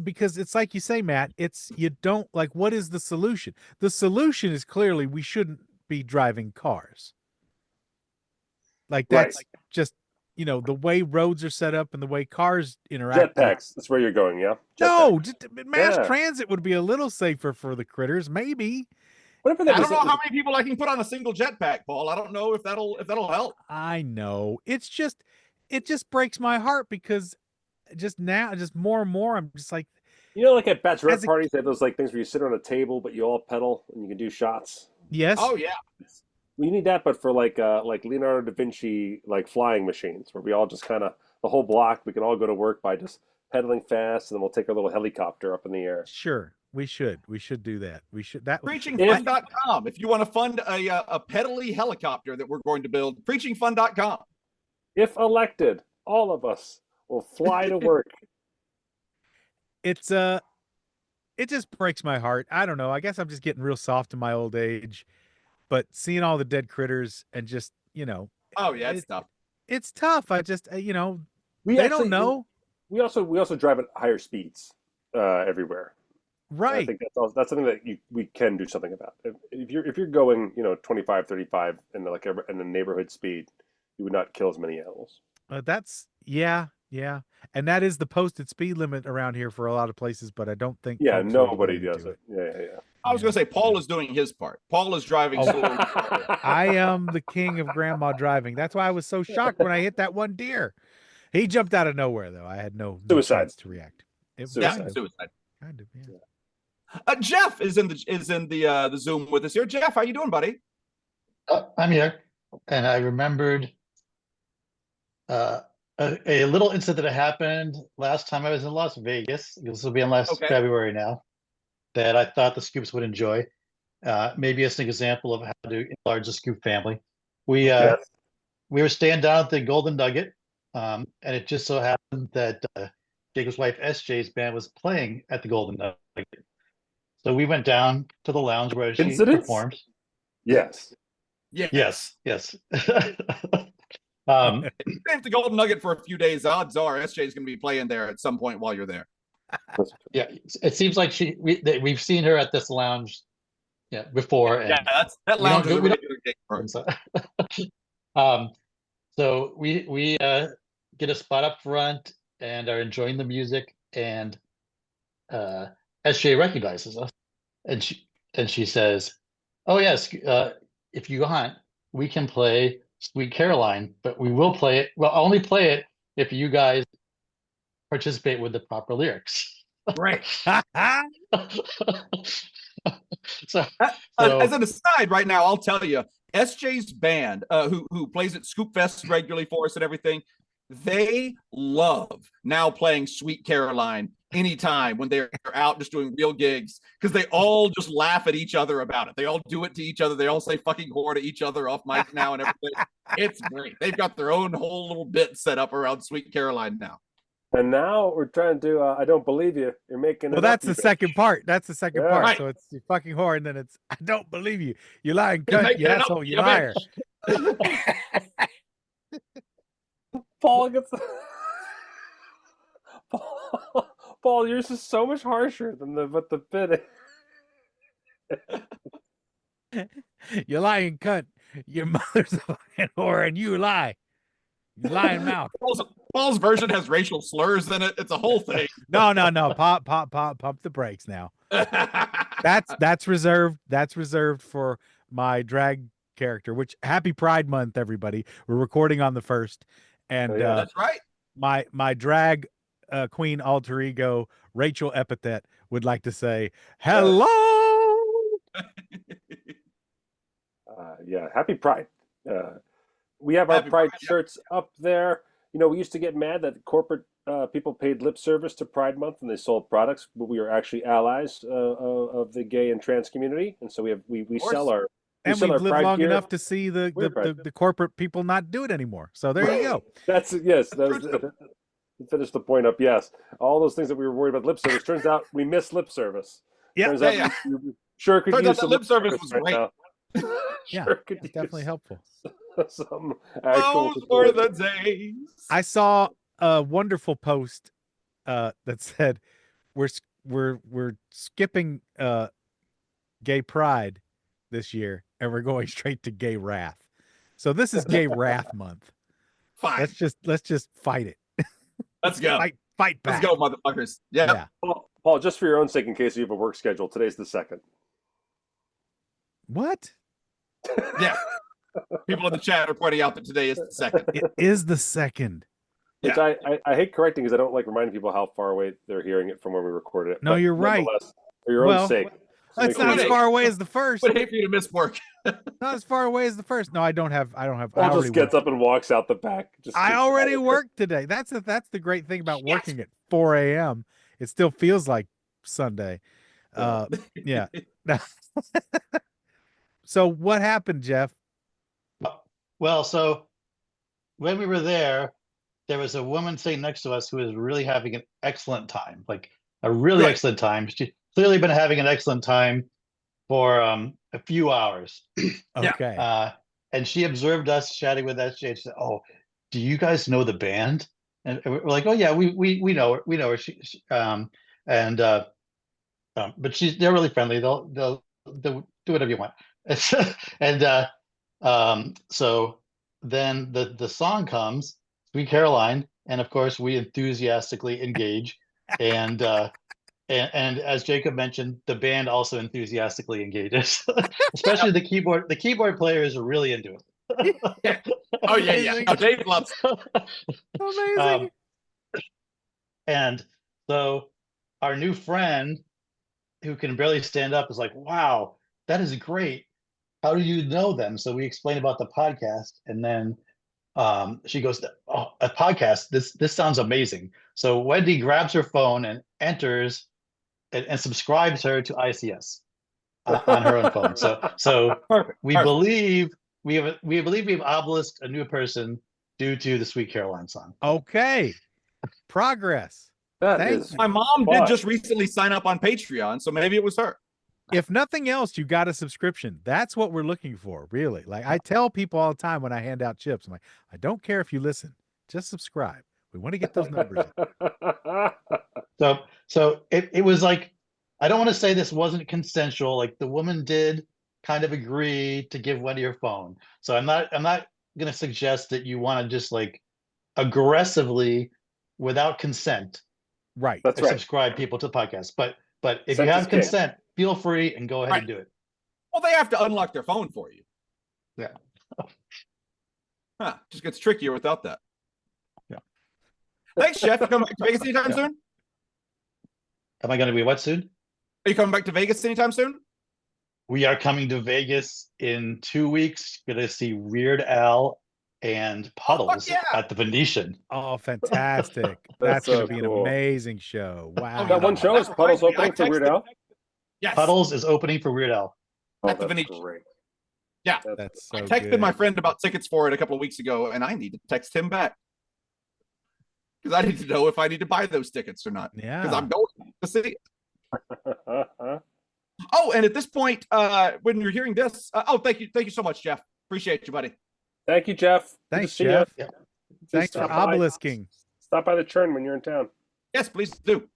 because it's like you say, Matt, you don't like, what is the solution? The solution is clearly we shouldn't be driving cars. Like that's just, the way roads are set up and the way cars interact. Jetpacks. That's where you're going, yeah? No, mass transit would be a little safer for the critters, maybe. I don't know how many people I can put on a single jetpack, Paul. I don't know if that'll help. I know. It just breaks my heart because just more and more, I'm just like, like at bachelorette parties, they have those like things where you sit on a table, but you all pedal and you can do shots. Yes. Oh yeah. We need that, but for like Leonardo da Vinci, like flying machines, where we all just kind of, the whole block, we can all go to work by just pedaling fast, and then we'll take our little helicopter up in the air. Sure, we should do that. We should that. Preachingfund.com. If you want to fund a pedally helicopter that we're going to build, preachingfund.com. If elected, all of us will fly to work. It just breaks my heart. I don't know. I guess I'm just getting real soft in my old age. But seeing all the dead critters and just, oh yeah, it's tough. It's tough. I just, they don't know. We also drive at higher speeds everywhere. Right. I think that's something that we can do something about. If you're going, 25, 35 in the neighborhood speed, you would not kill as many animals. Yeah. And that is the posted speed limit around here for a lot of places, but I don't think. Yeah, nobody does it. Yeah. I was going to say, Paul is doing his part. Paul is driving slowly. I am the king of grandma driving. That's why I was so shocked when I hit that one deer. He jumped out of nowhere, though. I had no chance to react. Suicide. Kind of, yeah. Jeff is in the Zoom with us here. Jeff, how you doing, buddy? I'm here, and I remembered a little incident that happened last time I was in Las Vegas. This will be in February now. That I thought the Scoops would enjoy. Maybe as an example of how to enlarge the Scoop family. We were staying down at the Golden Nugget, and it just so happened that Jacob's wife SJ's band was playing at the Golden Nugget. So we went down to the lounge where she performs. Yes. Yes. Stay at the Golden Nugget for a few days. Odds are SJ's going to be playing there at some point while you're there. Yeah, it seems like we've seen her at this lounge, before. Yeah, that lounge is a really good game for her. So we get a spot up front and are enjoying the music, and SJ recognizes us, and she says, "Oh yes, if you want, we can play Sweet Caroline, but we will play it. Well, only play it if you guys participate with the proper lyrics." Right. so as an aside, right now, I'll tell you, SJ's band, who plays at Scoop Fest regularly for us and everything, they love now playing Sweet Caroline anytime when they're out just doing real gigs, because they all just laugh at each other about it. They all do it to each other. They all say fucking whore to each other off mic now and everything. It's great. They've got their own whole little bit set up around Sweet Caroline now. And now we're trying to do I don't believe you. You're making it. Well, that's the second part. That's the second part. Right. So it's you fucking whore, and then it's I don't believe you. You lying cunt, you asshole, you liar. Paul Paul, yours is so much harsher than what the bit is. You lying cunt. Your mother's a fucking whore, and you lie. You lying mouth. Paul's version has racial slurs in it. It's a whole thing. No. Pump the brakes now. That's reserved. That's reserved for my drag character. Which happy Pride Month, everybody. We're recording on the 1st, and that's right. My drag queen alter ego Rachel Epithet would like to say hello. Yeah, happy Pride. We have our Happy Pride Pride, shirts up there. You know, we used to get mad that corporate people paid lip service to Pride Month and they sold products, but we are actually allies of the gay and trans community, and so we sell our. And we've lived long enough to see the corporate people not do it anymore. So there you go. That's yes. Finish the point up. Yes, all those things that we were worried about lip service. Turns out we miss lip service. Yeah, turns out we sure could use some lip service was right great. now. Yeah, could it's definitely helpful. Some actual Those were the days. I saw a wonderful post that said we're skipping gay pride this year and we're going straight to gay wrath. So this is gay wrath month. Fine. Let's just fight it. Let's go. Fight back. Let's go, motherfuckers. Yeah. Paul, just for your own sake, in case you have a work schedule, today's the 2nd. What? Yeah. People in the chat are pointing out that today is the 2nd. It is the 2nd. Which I hate correcting because I don't like reminding people how far away they're hearing it from when we recorded it. No, you're right. For your own sake. It's not as far away as the 1st. Would hate for you to miss work. Not as far away as the 1st. No, I don't have. Paul just gets up and walks out the back. I already worked today. That's the great thing about working at 4 a.m. It still feels like Sunday. Yeah. So what happened, Jeff? Well, so when we were there was a woman sitting next to us who was really having an excellent time, like a really excellent time. She's clearly been having an excellent time for a few hours. Okay. And she observed us chatting with us. She said, "Oh, do you guys know the band?" And we're like, "Oh yeah, we know her. We know her." But they're really friendly. They'll do whatever you want. So then the song comes, Sweet Caroline, and of course we enthusiastically engage, and as Jacob mentioned, the band also enthusiastically engages, especially the keyboard. The keyboard players are really into it. Oh yeah. Oh, Dave loves it. Amazing. And so our new friend, who can barely stand up, is like, "Wow, that is great. How do you know them?" So we explain about the podcast, and then she goes, "Oh, a podcast. This sounds amazing." So Wendy grabs her phone and enters and subscribes her to ICS on her own phone. So Perfect. believe we've obelisked a new person due to the Sweet Caroline song. Okay. Progress. Thanks. My mom did just recently sign up on Patreon, so maybe it was her. If nothing else, you got a subscription. That's what we're looking for, really. Like I tell people all the time when I hand out chips, I'm like, I don't care if you listen, just subscribe. We want to get those numbers in. So it was like, I don't want to say this wasn't consensual. Like the woman did kind of agree to give Wendy her phone. So I'm not going to suggest that you want to just like aggressively, without consent, Right. subscribe people to the podcast. But if you have consent, feel free and go ahead and do it. Well, they have to unlock their phone for you. Yeah. Just gets trickier without that. Yeah. Thanks, Jeff. You coming back to Vegas anytime soon? Am I going to be what soon? Are you coming back to Vegas anytime soon? We are coming to Vegas in 2 weeks. Going to see Weird Al and Puddles at the Venetian. Oh, fantastic. That's so going to be an amazing show. Wow. That one show is Puddles opening for Weird Al? Yes. Puddles is opening for Weird Al. At the Venetian. Great. Yeah. That's so I texted good. my friend about tickets for it a couple of weeks ago, and I need to text him back. Because I need to know if I need to buy those tickets or not. Yeah. Because I'm going to see it. Oh, and at this point, when you're hearing this, thank you so much, Jeff. Appreciate you, buddy. Thank you, Jeff. Thanks, Jeff. Yeah. Thanks for obelisking. Stop by the churn when you're in town. Yes, please do.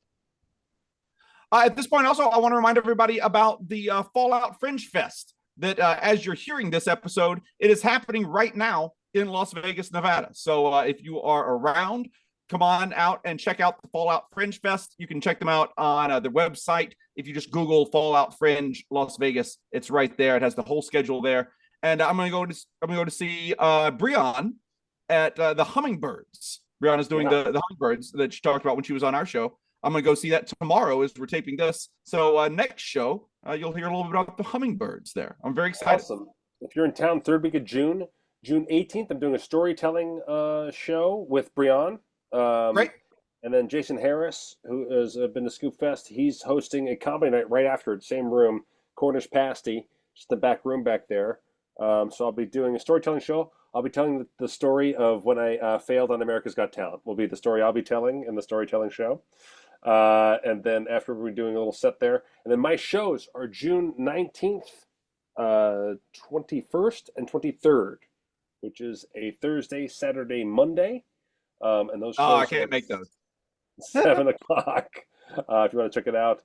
At this point, also, I want to remind everybody about the Fallout Fringe Fest that as you're hearing this episode, it is happening right now in Las Vegas, Nevada. So if you are around, come on out and check out the Fallout Fringe Fest. You can check them out on their website. If you just Google Fallout Fringe Las Vegas, it's right there. It has the whole schedule there. And I'm gonna go to see Breon at the Hummingbirds. Breon is doing the Hummingbirds that she talked about when she was on our show. I'm gonna go see that tomorrow as we're taping this. So next show, you'll hear a little bit about the Hummingbirds there. I'm very excited. Awesome. If you're in town, third week of June 18th, I'm doing a storytelling show with Breon. Great. And then Jason Harris, who has been to Scoop Fest, he's hosting a comedy night right after it, same room, Cornish Pasty, just the back room back there. So I'll be doing a storytelling show. I'll be telling the story of when I failed on America's Got Talent. Will be the story I'll be telling in the storytelling show. And then after we're doing a little set there. And then my shows are June 19th, 21st, and 23rd, which is a Thursday, Saturday, Monday. And those shows I can't make those. 7 o'clock. If you want to check it out.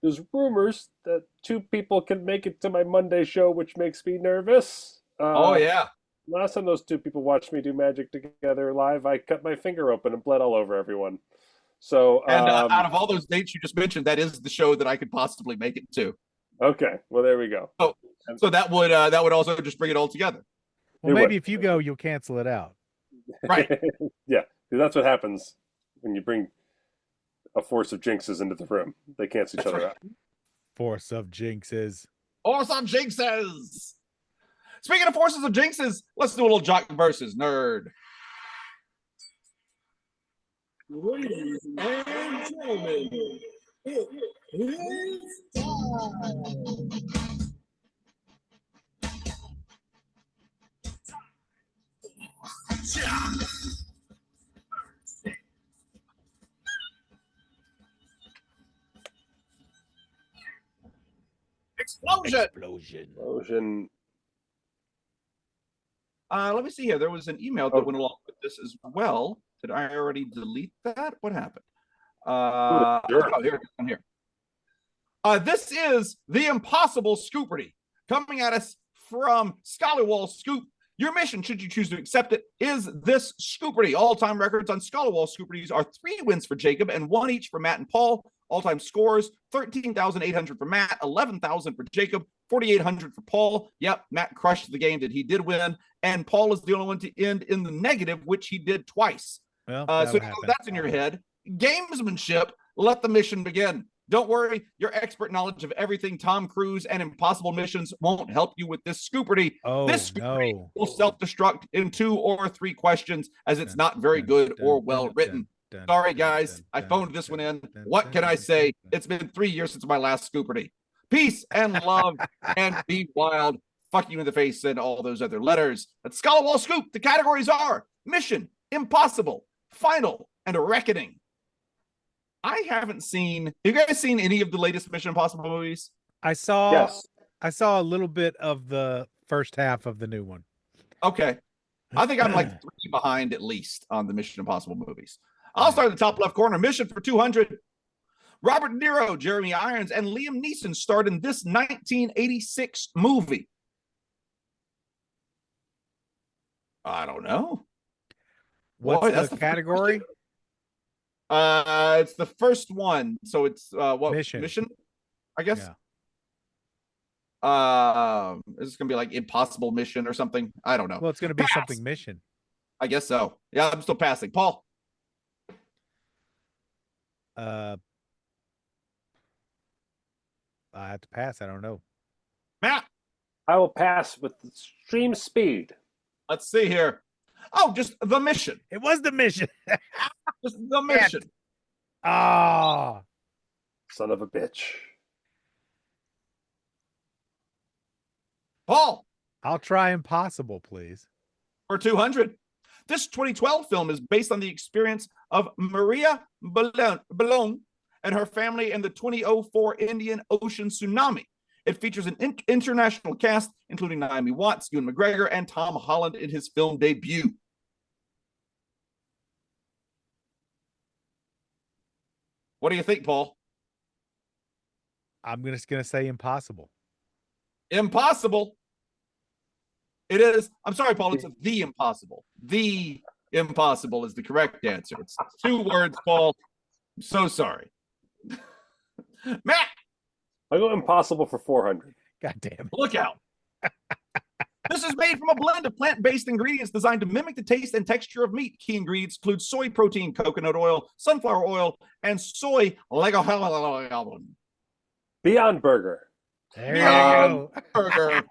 There's rumors that 2 people can make it to my Monday show, which makes me nervous. Oh, yeah. Last time those 2 people watched me do magic together live, I cut my finger open and bled all over everyone. So, and out of all those dates you just mentioned, that is the show that I could possibly make it to. Okay, well there we go. So that would also just bring it all together. Well, maybe if you go, you'll cancel it out. Right. Yeah, that's what happens when you bring a force of jinxes into the room. They cancel each other out. Force of jinxes. Force of jinxes. Speaking of forces of jinxes, let's do a little jock versus nerd. Ladies and gentlemen, it is time. Explosion. Let me see here. There was an email that went along with this as well. Did I already delete that? What happened? Here. I'm here. This is the Impossible Scoopardy coming at us from Scholywall Scoop. Your mission, should you choose to accept it, is this Scoopardy. All-time records on Scholywall Scoopardies are 3 wins for Jacob and 1 each for Matt and Paul. All-time scores, 13,800 for Matt, 11,000 for Jacob, 4,800 for Paul. Yep, Matt crushed the game that he did win, and Paul is the only one to end in the negative, which he did twice. Well, so that's in your head. Gamesmanship, let the mission begin. Don't worry, your expert knowledge of everything Tom Cruise and impossible missions won't help you with this Scoopardy. This Scoopardy will self-destruct in 2 or 3 questions, as it's not very good or well written. Sorry, guys, I phoned this one in. What can I say? It's been 3 years since my last Scoopardy. Peace and love and be wild. Fuck you in the face and all those other letters. At Scholywall Scoop, the categories are Mission, Impossible, Final, and a Reckoning. I haven't seen. Have you guys seen any of the latest Mission Impossible movies? I saw. Yes. I saw a little bit of the first half of the new one. Okay, I think I'm like 3 behind at least on the Mission Impossible movies. I'll start in the top left corner. Mission for 200. Robert De Niro, Jeremy Irons, and Liam Neeson starred in this 1986 movie. I don't know. What's the category? It's the first one, so it's what mission? I guess. Yeah. Is this gonna be like Impossible Mission or something? I don't know. Well, it's gonna be something mission. I guess so. Yeah, I'm still passing. Paul. I have to pass. I don't know. Matt. I will pass with extreme speed. Let's see here. Oh, just the mission. It was the mission. Just the mission. Ah, Son of a bitch. Paul. I'll try Impossible, please. For 200. This 2012 film is based on the experience of Maria Balone and her family in the 2004 Indian Ocean tsunami. It features an international cast, including Naomi Watts, Ewan McGregor, and Tom Holland in his film debut. What do you think, Paul? I'm just gonna say impossible. Impossible. It is. I'm sorry, Paul. It's the impossible. The impossible is the correct answer. It's 2 words, Paul. I'm so sorry. Matt. I'll go impossible for 400. God damn it. Look out. This is made from a blend of plant-based ingredients designed to mimic the taste and texture of meat. Key ingredients include soy protein, coconut oil, sunflower oil, and soy Lego. Beyond Burger. There you go. Burger.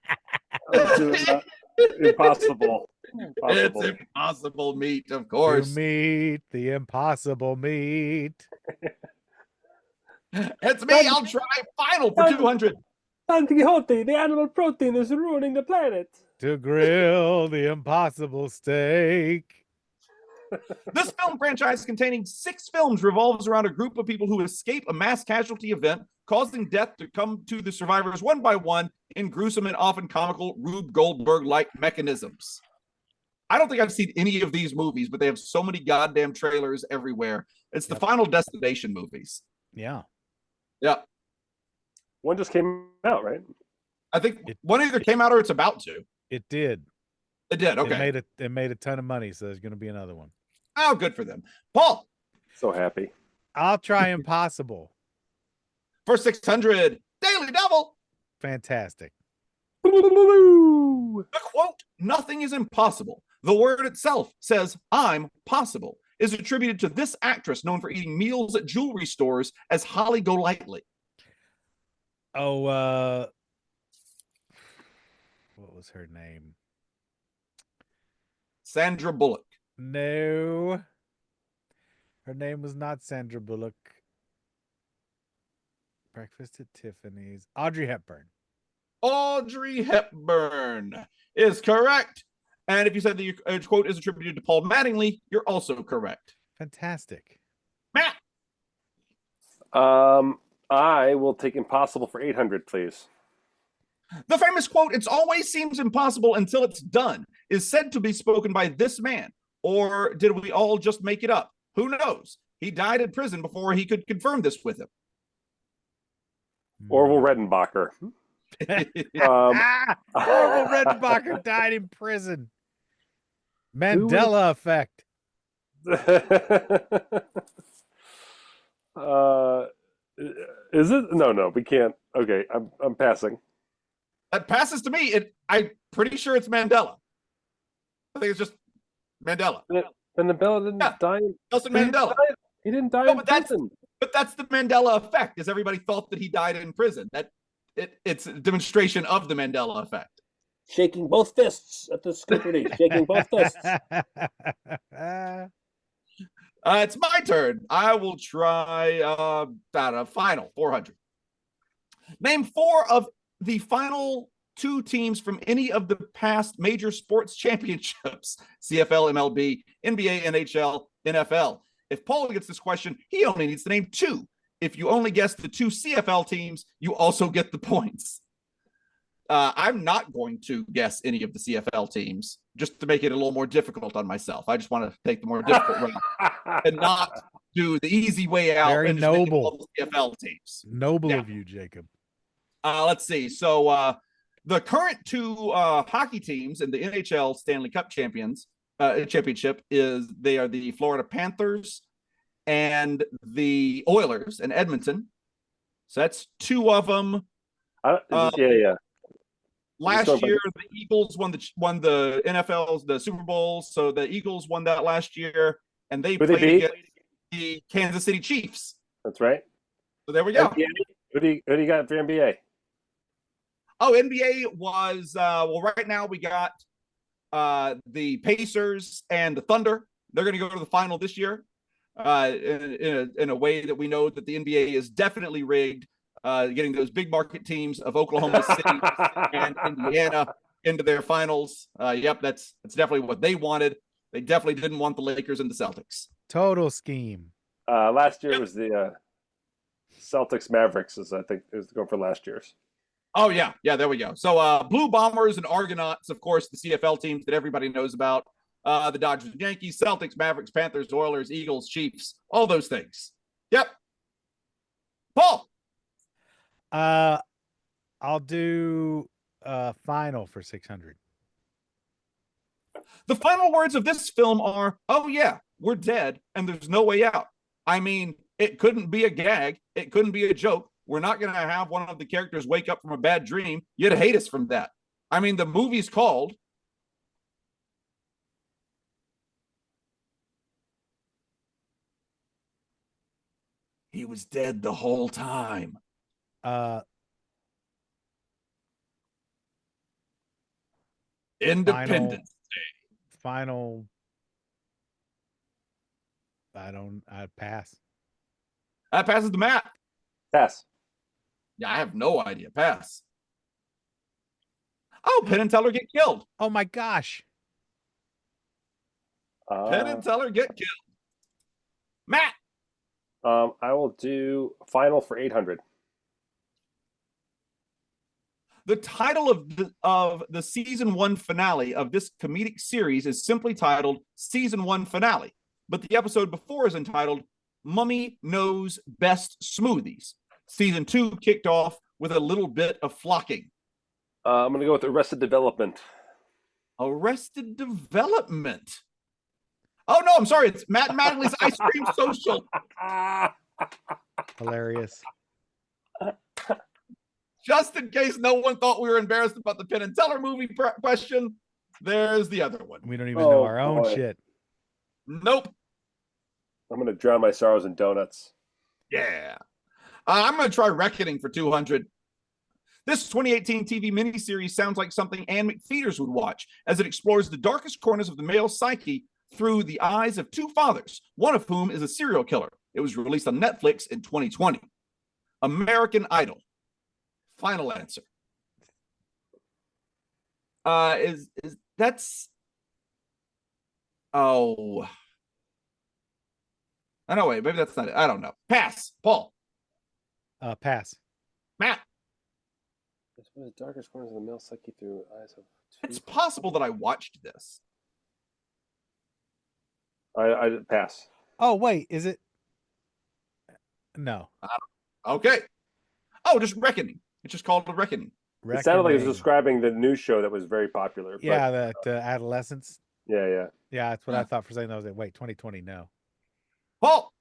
Impossible. It's impossible meat, of course. To meet the impossible meat. It's me. I'll try final for 200. Don Quixote, the animal protein is ruining the planet. To grill the impossible steak. This film franchise containing 6 films revolves around a group of people who escape a mass casualty event, causing death to come to the survivors one by one in gruesome and often comical Rube Goldberg-like mechanisms. I don't think I've seen any of these movies, but they have so many goddamn trailers everywhere. It's the Final Destination movies. Yeah. Yeah. One just came out, right? I think one either came out or it's about to. It did. It did. Okay. It made a ton of money, so there's going to be another one. Oh, good for them. Paul. So happy. I'll try impossible. For 600, Daily Double. Fantastic. The quote, "Nothing is impossible." The word itself says, "I'm possible," is attributed to this actress known for eating meals at jewelry stores as Holly Golightly. Oh, what was her name? Sandra Bullock. No. Her name was not Sandra Bullock. Breakfast at Tiffany's. Audrey Hepburn. Audrey Hepburn is correct. And if you said the quote is attributed to Paul Mattingly, you're also correct. Fantastic. Matt. I will take impossible for 800, please. The famous quote, "It always seems impossible until it's done," is said to be spoken by this man. Or did we all just make it up? Who knows? He died in prison before he could confirm this with him. Orville Redenbacher. Orville Redenbacher died in prison. Mandela effect. Is it? No, we can't. Okay, I'm passing. That passes to me. I'm pretty sure it's Mandela. I think it's just Mandela. And Mandela didn't die. Nelson Mandela. He didn't die in prison. But that's the Mandela effect, is everybody thought that he died in prison. It's a demonstration of the Mandela effect. Shaking both fists at the Scoopardy. Shaking both fists. It's my turn. I will try a final 400. Name 4 of the final 2 teams from any of the past major sports championships: CFL, MLB, NBA, NHL, NFL. If Paul gets this question, he only needs to name 2. If you only guess the 2 CFL teams, you also get the points. I'm not going to guess any of the CFL teams, just to make it a little more difficult on myself. I just want to take the more difficult route and not do the easy way out. Very and noble. all the CFL teams. Noble of you, Jacob. Let's see. So the current 2 hockey teams in the NHL Stanley Cup championship they are the Florida Panthers and the Oilers in Edmonton. So that's 2 of them. Yeah. Last year, the Eagles won the NFL's the Super Bowl. So the Eagles won that last year, and they played against the Kansas City Chiefs. That's right. So there we go. NBA? Who do you got for NBA? Oh, NBA was right now we got the Pacers and the Thunder. They're going to go to the final this year in a way that we know that the NBA is definitely rigged, getting those big market teams of Oklahoma City and Indiana into their finals. Yep, that's definitely what they wanted. They definitely didn't want the Lakers and the Celtics. Total scheme. Last year was the Celtics Mavericks, I think it was going for last year's. Oh, yeah. Yeah, there we go. So Blue Bombers and Argonauts, of course, the CFL teams that everybody knows about. The Dodgers, Yankees, Celtics, Mavericks, Panthers, Oilers, Eagles, Chiefs, all those things. Yep. Paul. I'll do final for 600. The final words of this film are, "Oh yeah, we're dead and there's no way out." I mean, it couldn't be a gag. It couldn't be a joke. We're not going to have one of the characters wake up from a bad dream. You'd hate us from that. I mean, the movie's called He Was Dead the Whole Time. Independence Day. Final. I'd pass. That passes the map. Pass. Yeah, I have no idea. Pass. Oh, Penn and Teller get killed. Oh my gosh. Penn and Teller get killed. Matt. I will do final for 800. The title of the season 1 finale of this comedic series is simply titled Season 1 Finale, but the episode before is entitled Mummy Knows Best Smoothies. Season 2 kicked off with a little bit of flocking. I'm going to go with Arrested Development. Arrested Development. Oh, no, I'm sorry. It's Matt Madley's Ice Cream Social. Hilarious. Just in case no one thought we were embarrassed about the Penn and Teller movie question, there's the other one. We don't even know our own shit. Nope. I'm going to drown my sorrows in donuts. Yeah. I'm going to try Reckoning for 200. This 2018 TV miniseries sounds like something Ann McPheeters would watch, as it explores the darkest corners of the male psyche through the eyes of two fathers, one of whom is a serial killer. It was released on Netflix in 2020. American Idol. Final answer. Is that's oh I know, wait, maybe that's not it. I don't know. Pass. Paul. Pass. Matt. It's one of the darkest corners of the male psyche through eyes of It's possible that I watched this. I pass. Oh wait, is it? No. Okay. Oh, just Reckoning. It's just called The Reckoning. It sounded like it was describing the news show that was very popular. Yeah, that Adolescence. Yeah. Yeah, that's what I thought for saying. I was like, wait, 2020, no. Paul.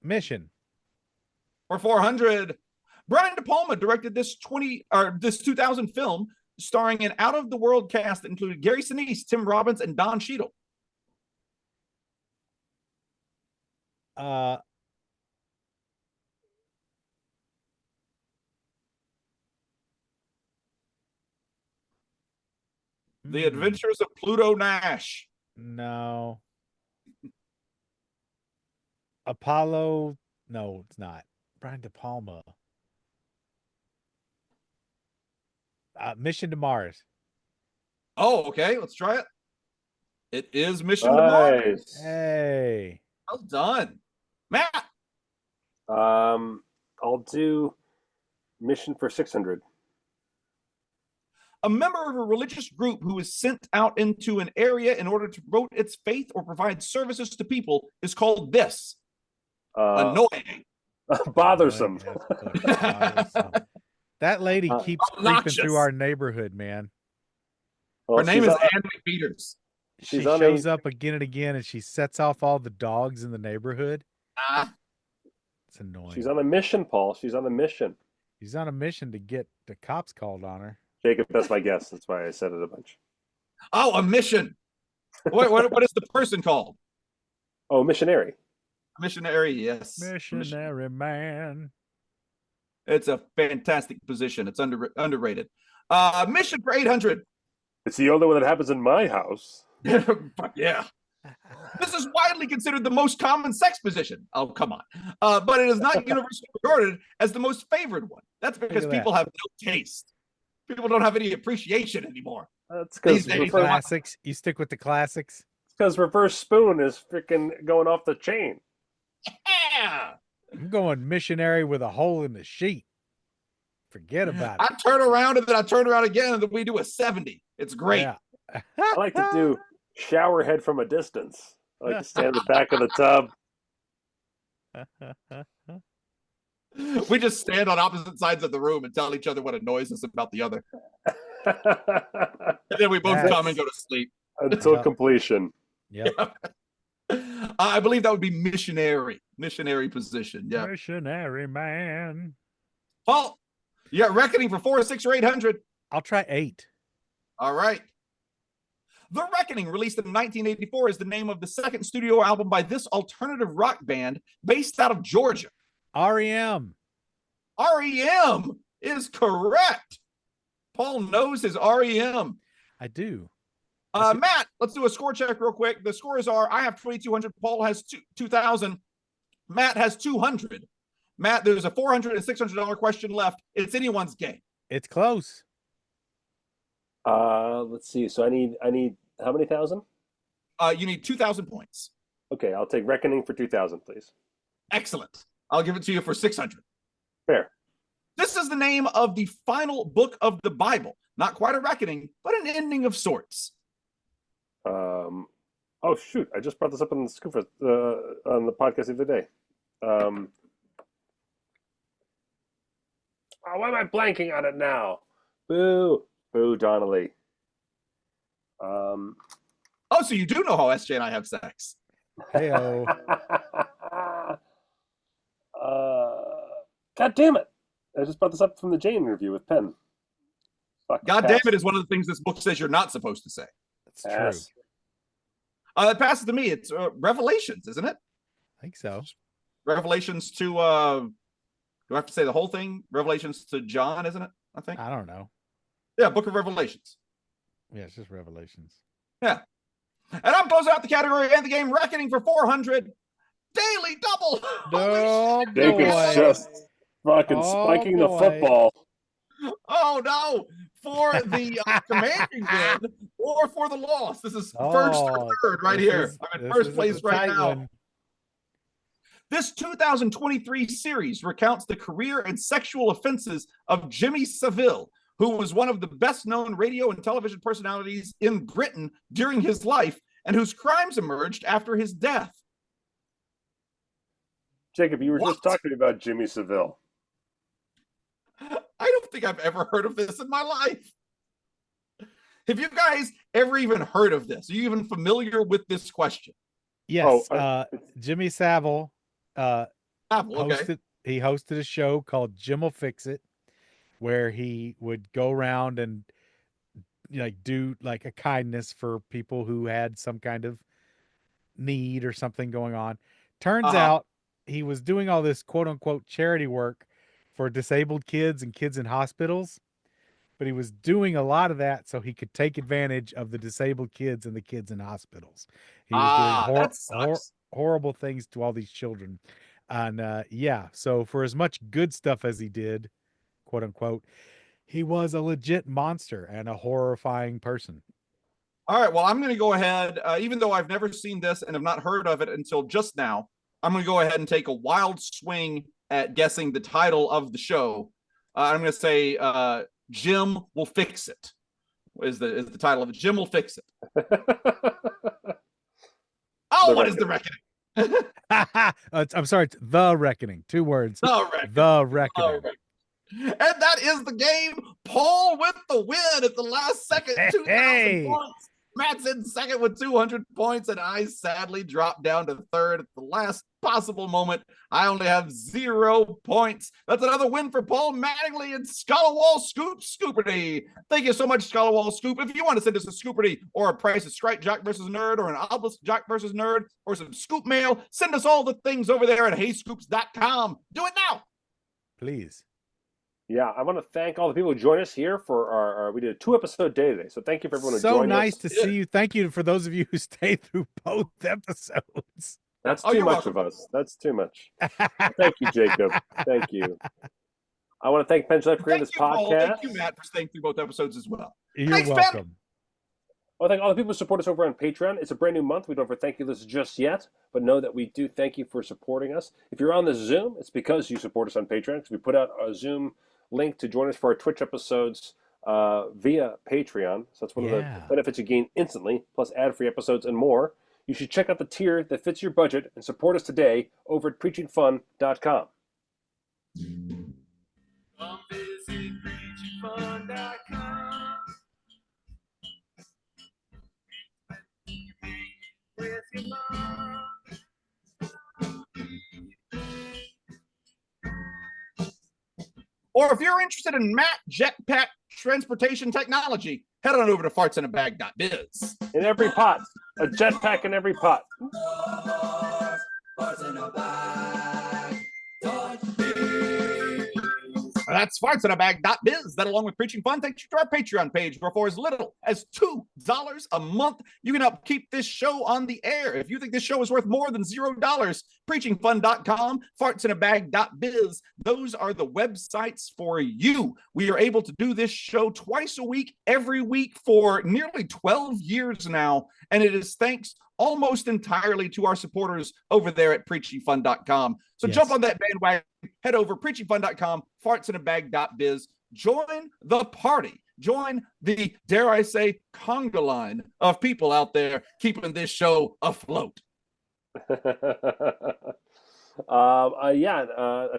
Mission. For 400. Brian De Palma directed this 2000 film starring an out-of-the-world cast that included Gary Sinise, Tim Robbins, and Don Cheadle. The Adventures of Pluto Nash. No. Apollo. No, it's not. Brian De Palma. Mission to Mars. Oh, okay. Let's try it. It is Mission to Mars. Hey. Well done. Matt. I'll do Mission for 600. A member of a religious group who is sent out into an area in order to promote its faith or provide services to people is called this. Annoying. Bothersome. That lady keeps creeping through our neighborhood, man. Her name is Ann McPheeters. She shows up again and again, and she sets off all the dogs in the neighborhood. It's annoying. She's on a mission, Paul. She's on a mission. She's on a mission to get the cops called on her. Jacob, that's my guess. That's why I said it a bunch. Oh, a mission. What is the person called? Oh, missionary. Missionary, yes. Missionary man. It's a fantastic position. It's underrated. Mission for 800. It's the only one that happens in my house. Yeah. This is widely considered the most common sex position. Oh, come on. But it is not universally regarded as the most favored one. That's because people have no taste. People don't have any appreciation anymore. That's because classics. You stick with the classics. It's because reverse spoon is freaking going off the chain. Yeah. I'm going missionary with a hole in the sheet. Forget about it. I turn around and then I turn around again and then we do a 70. It's great. Yeah. I like to do shower head from a distance. I like to stand in the back of the tub. We just stand on opposite sides of the room and tell each other what annoys us about the other. And then we both come and go to sleep. Until completion. Yep. I believe that would be missionary position. Yeah. Missionary man. Paul, you got Reckoning for 4, 6, or 800. I'll try 8. All right. The Reckoning, released in 1984, is the name of the second studio album by this alternative rock band based out of Georgia. REM. REM is correct. Paul knows his REM. I do. Matt, let's do a score check real quick. The scores are, I have 2,200. Paul has 2,000. Matt has 200. Matt, there's a $400 and $600 question left. It's anyone's game. It's close. Let's see. So I need how many thousand? You need 2,000 points. Okay, I'll take Reckoning for 2,000, please. Excellent. I'll give it to you for 600. Fair. This is the name of the final book of the Bible. Not quite a reckoning, but an ending of sorts. Oh shoot! I just brought this up on the podcast the other day. Why am I blanking on it now? Boo! Boo, Donnelly. Oh, so you do know how SJ and I have sex? Hey-o. God damn it! I just brought this up from the Jane interview with Penn. God damn it is one of the things this book says you're not supposed to say. That's true. It passes to me. It's Revelations, isn't it? I think so. Revelations to, do I have to say the whole thing? Revelations to John, isn't it? I think. I don't know. Yeah, Book of Revelations. Yeah, it's just Revelations. Yeah. And I'm closing out the category and the game Reckoning for 400. Daily double. No, Jacob's just fucking spiking the football. Oh no! For the commanding win or for the loss. This is first or third right here. I'm in first place right now. This 2023 series recounts the career and sexual offenses of Jimmy Savile, who was one of the best-known radio and television personalities in Britain during his life, and whose crimes emerged after his death. Jacob, you were just talking about Jimmy Savile. I don't think I've ever heard of this in my life. Have you guys ever even heard of this? Are you even familiar with this question? Yes. Jimmy Savile hosted a show called Jim'll Fix It, where he would go around and do like a kindness for people who had some kind of need or something going on. Turns out he was doing all this quote unquote charity work for disabled kids and kids in hospitals, but he was doing a lot of that so he could take advantage of the disabled kids and the kids in hospitals. He was doing horrible things to all these children. And so for as much good stuff as he did, quote unquote, he was a legit monster and a horrifying person. All right, well, I'm going to go ahead, even though I've never seen this and have not heard of it until just now, I'm going to go ahead and take a wild swing at guessing the title of the show. I'm going to say Jim Will Fix It is the title of it. Jim Will Fix It. What is the Reckoning? I'm sorry, it's The Reckoning. 2 words. The Reckoning. The Reckoning. And that is the game. Paul with the win at the last second. 2,000 points. Matt's in second with 200 points, and I sadly dropped down to third at the last possible moment. I only have 0 points. That's another win for Paul Mattingly and Scalawall Scoopardy. Thank you so much, Scalawall Scoop. If you want to send us a Scoopardy or a Price is Right Jock versus Nerd or an Obelisk Jock versus Nerd or some Scoop mail, send us all the things over there at heyscoops.com. Do it now. Please. Yeah, I want to thank all the people who joined us here for our we did a 2-episode day today. So thank you for everyone who joined us. So nice to see you. Thank you for those of you who stayed through both episodes. That's too much of us. That's too much. Thank you, Jacob. Thank you. I want to thank Penn for creating this podcast. Paul. Thank you, Matt, for staying through both episodes as well. You're welcome. I want to thank all the people who support us over on Patreon. It's a brand new month. We don't ever thank you this just yet, but know that we do thank you for supporting us. If you're on the Zoom, it's because you support us on Patreon, because we put out a Zoom link to join us for our Twitch episodes via Patreon. So that's one of the benefits you gain instantly, plus ad-free episodes and more. You should check out the tier that fits your budget and support us today over at preachingfun.com. Come visit preachingfun.com. With your mom. Or if you're interested in Matt Jetpack transportation technology, head on over to fartsinabag.biz. In every pot. A jetpack in every pot. That's fartsinabag.biz. That, along with Preaching Fun, takes you to our Patreon page, where for as little as $2 a month, you can help keep this show on the air. If you think this show is worth more than $0, preachingfun.com, fartsinabag.biz, those are the websites for you. We are able to do this show twice a week, every week, for nearly 12 years now, and it is thanks almost entirely to our supporters over there at preachingfun.com. So jump on that bandwagon, head over preachingfun.com, fartsinabag.biz, join the party. Join the, dare I say, conga line of people out there keeping this show afloat. I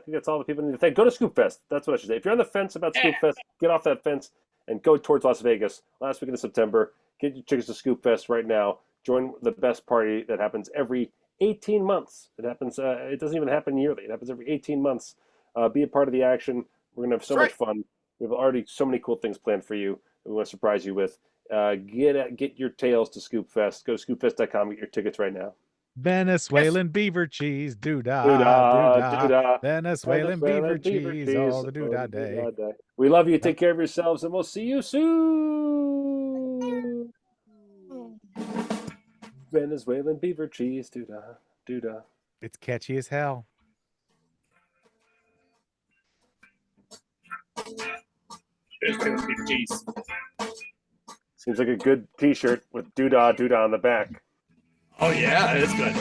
think that's all the people need to thank. Go to Scoopfest. That's what I should say. If you're on the fence about Scoopfest, get off that fence and go towards Las Vegas. Last weekend of September, get your tickets to Scoopfest right now. Join the best party that happens every 18 months. It happens. It doesn't even happen yearly. It happens every 18 months. Be a part of the action. We're gonna have so much fun. We have already so many cool things planned for you. We want to surprise you with. Get your tails to Scoopfest. Go to scoopfest.com. Get your tickets right now. Venezuelan beaver cheese, doo-dah, Doo-dah, doo-dah. doo-dah. Venezuelan beaver cheese, all the doo-dah day. We love you. Take care of yourselves, and we'll see you soon. Venezuelan beaver cheese, doo-dah, doo-dah. It's catchy as hell. Cheese. Seems like a good T-shirt with doo-dah, doo-dah on the back. Oh yeah, it's good.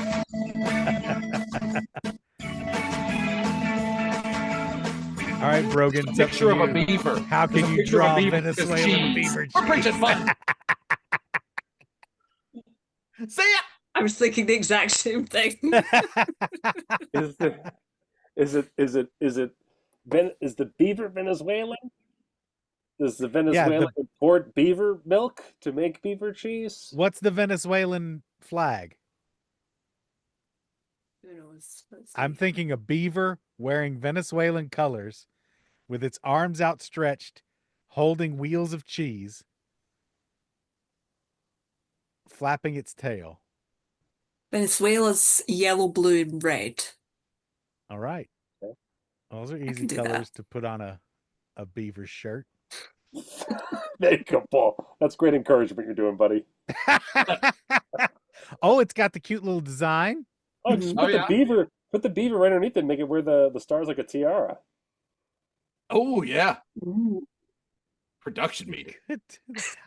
All right, Brogan. Picture of a beaver. How can you draw Venezuelan beaver cheese? We're preaching fun. See ya. I was thinking the exact same thing. Is the beaver Venezuelan? Does the Venezuelan import beaver milk to make beaver cheese? What's the Venezuelan flag? Who knows? I'm thinking a beaver wearing Venezuelan colors with its arms outstretched, holding wheels of cheese, flapping its tail. Venezuela's yellow, blue, and red. All right. Okay. Those are easy colors to put on a beaver shirt. There you go, Paul. That's great encouragement you're doing, buddy. Oh, it's got the cute little design. Oh, just put the beaver right underneath it and make it wear the stars like a tiara. Oh yeah. Ooh. Production meeting.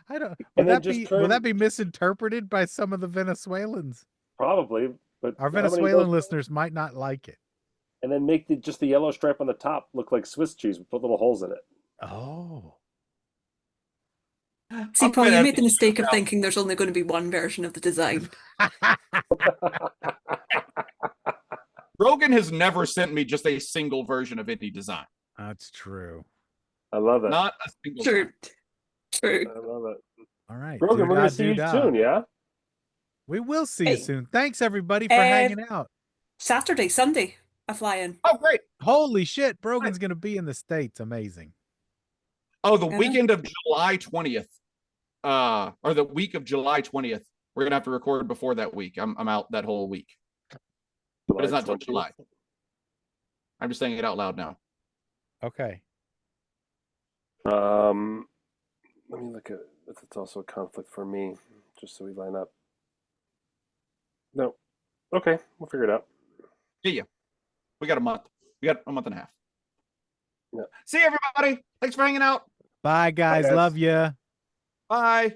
I don't. And Will that be misinterpreted by some of the Venezuelans? Probably, but our Venezuelan listeners might not like it. And then make just the yellow stripe on the top look like Swiss cheese. We put little holes in it. Oh. See, Paul, you made the mistake of thinking there's only going to be one version of the design. Rogan has never sent me just a single version of any design. That's true. I love it. Not a single True. time. True. I love it. All right. Rogan, we're going to see you soon, yeah? We will see you soon. Thanks, everybody, for hanging out. Saturday, Sunday, I fly in. Oh, great. Holy shit. Brogan's going to be in the States. Amazing. Oh, the weekend of July 20th. Or the week of July 20th. We're going to have to record before that week. I'm out that whole week. But it's not till July. I'm just saying it out loud now. Okay. Let me look at if it's also a conflict for me, just so we line up. No. Okay, we'll figure it out. Yeah. We got a month. We got a month and a half. Yeah. See you, everybody. Thanks for hanging out. Bye, guys. Love ya. Bye.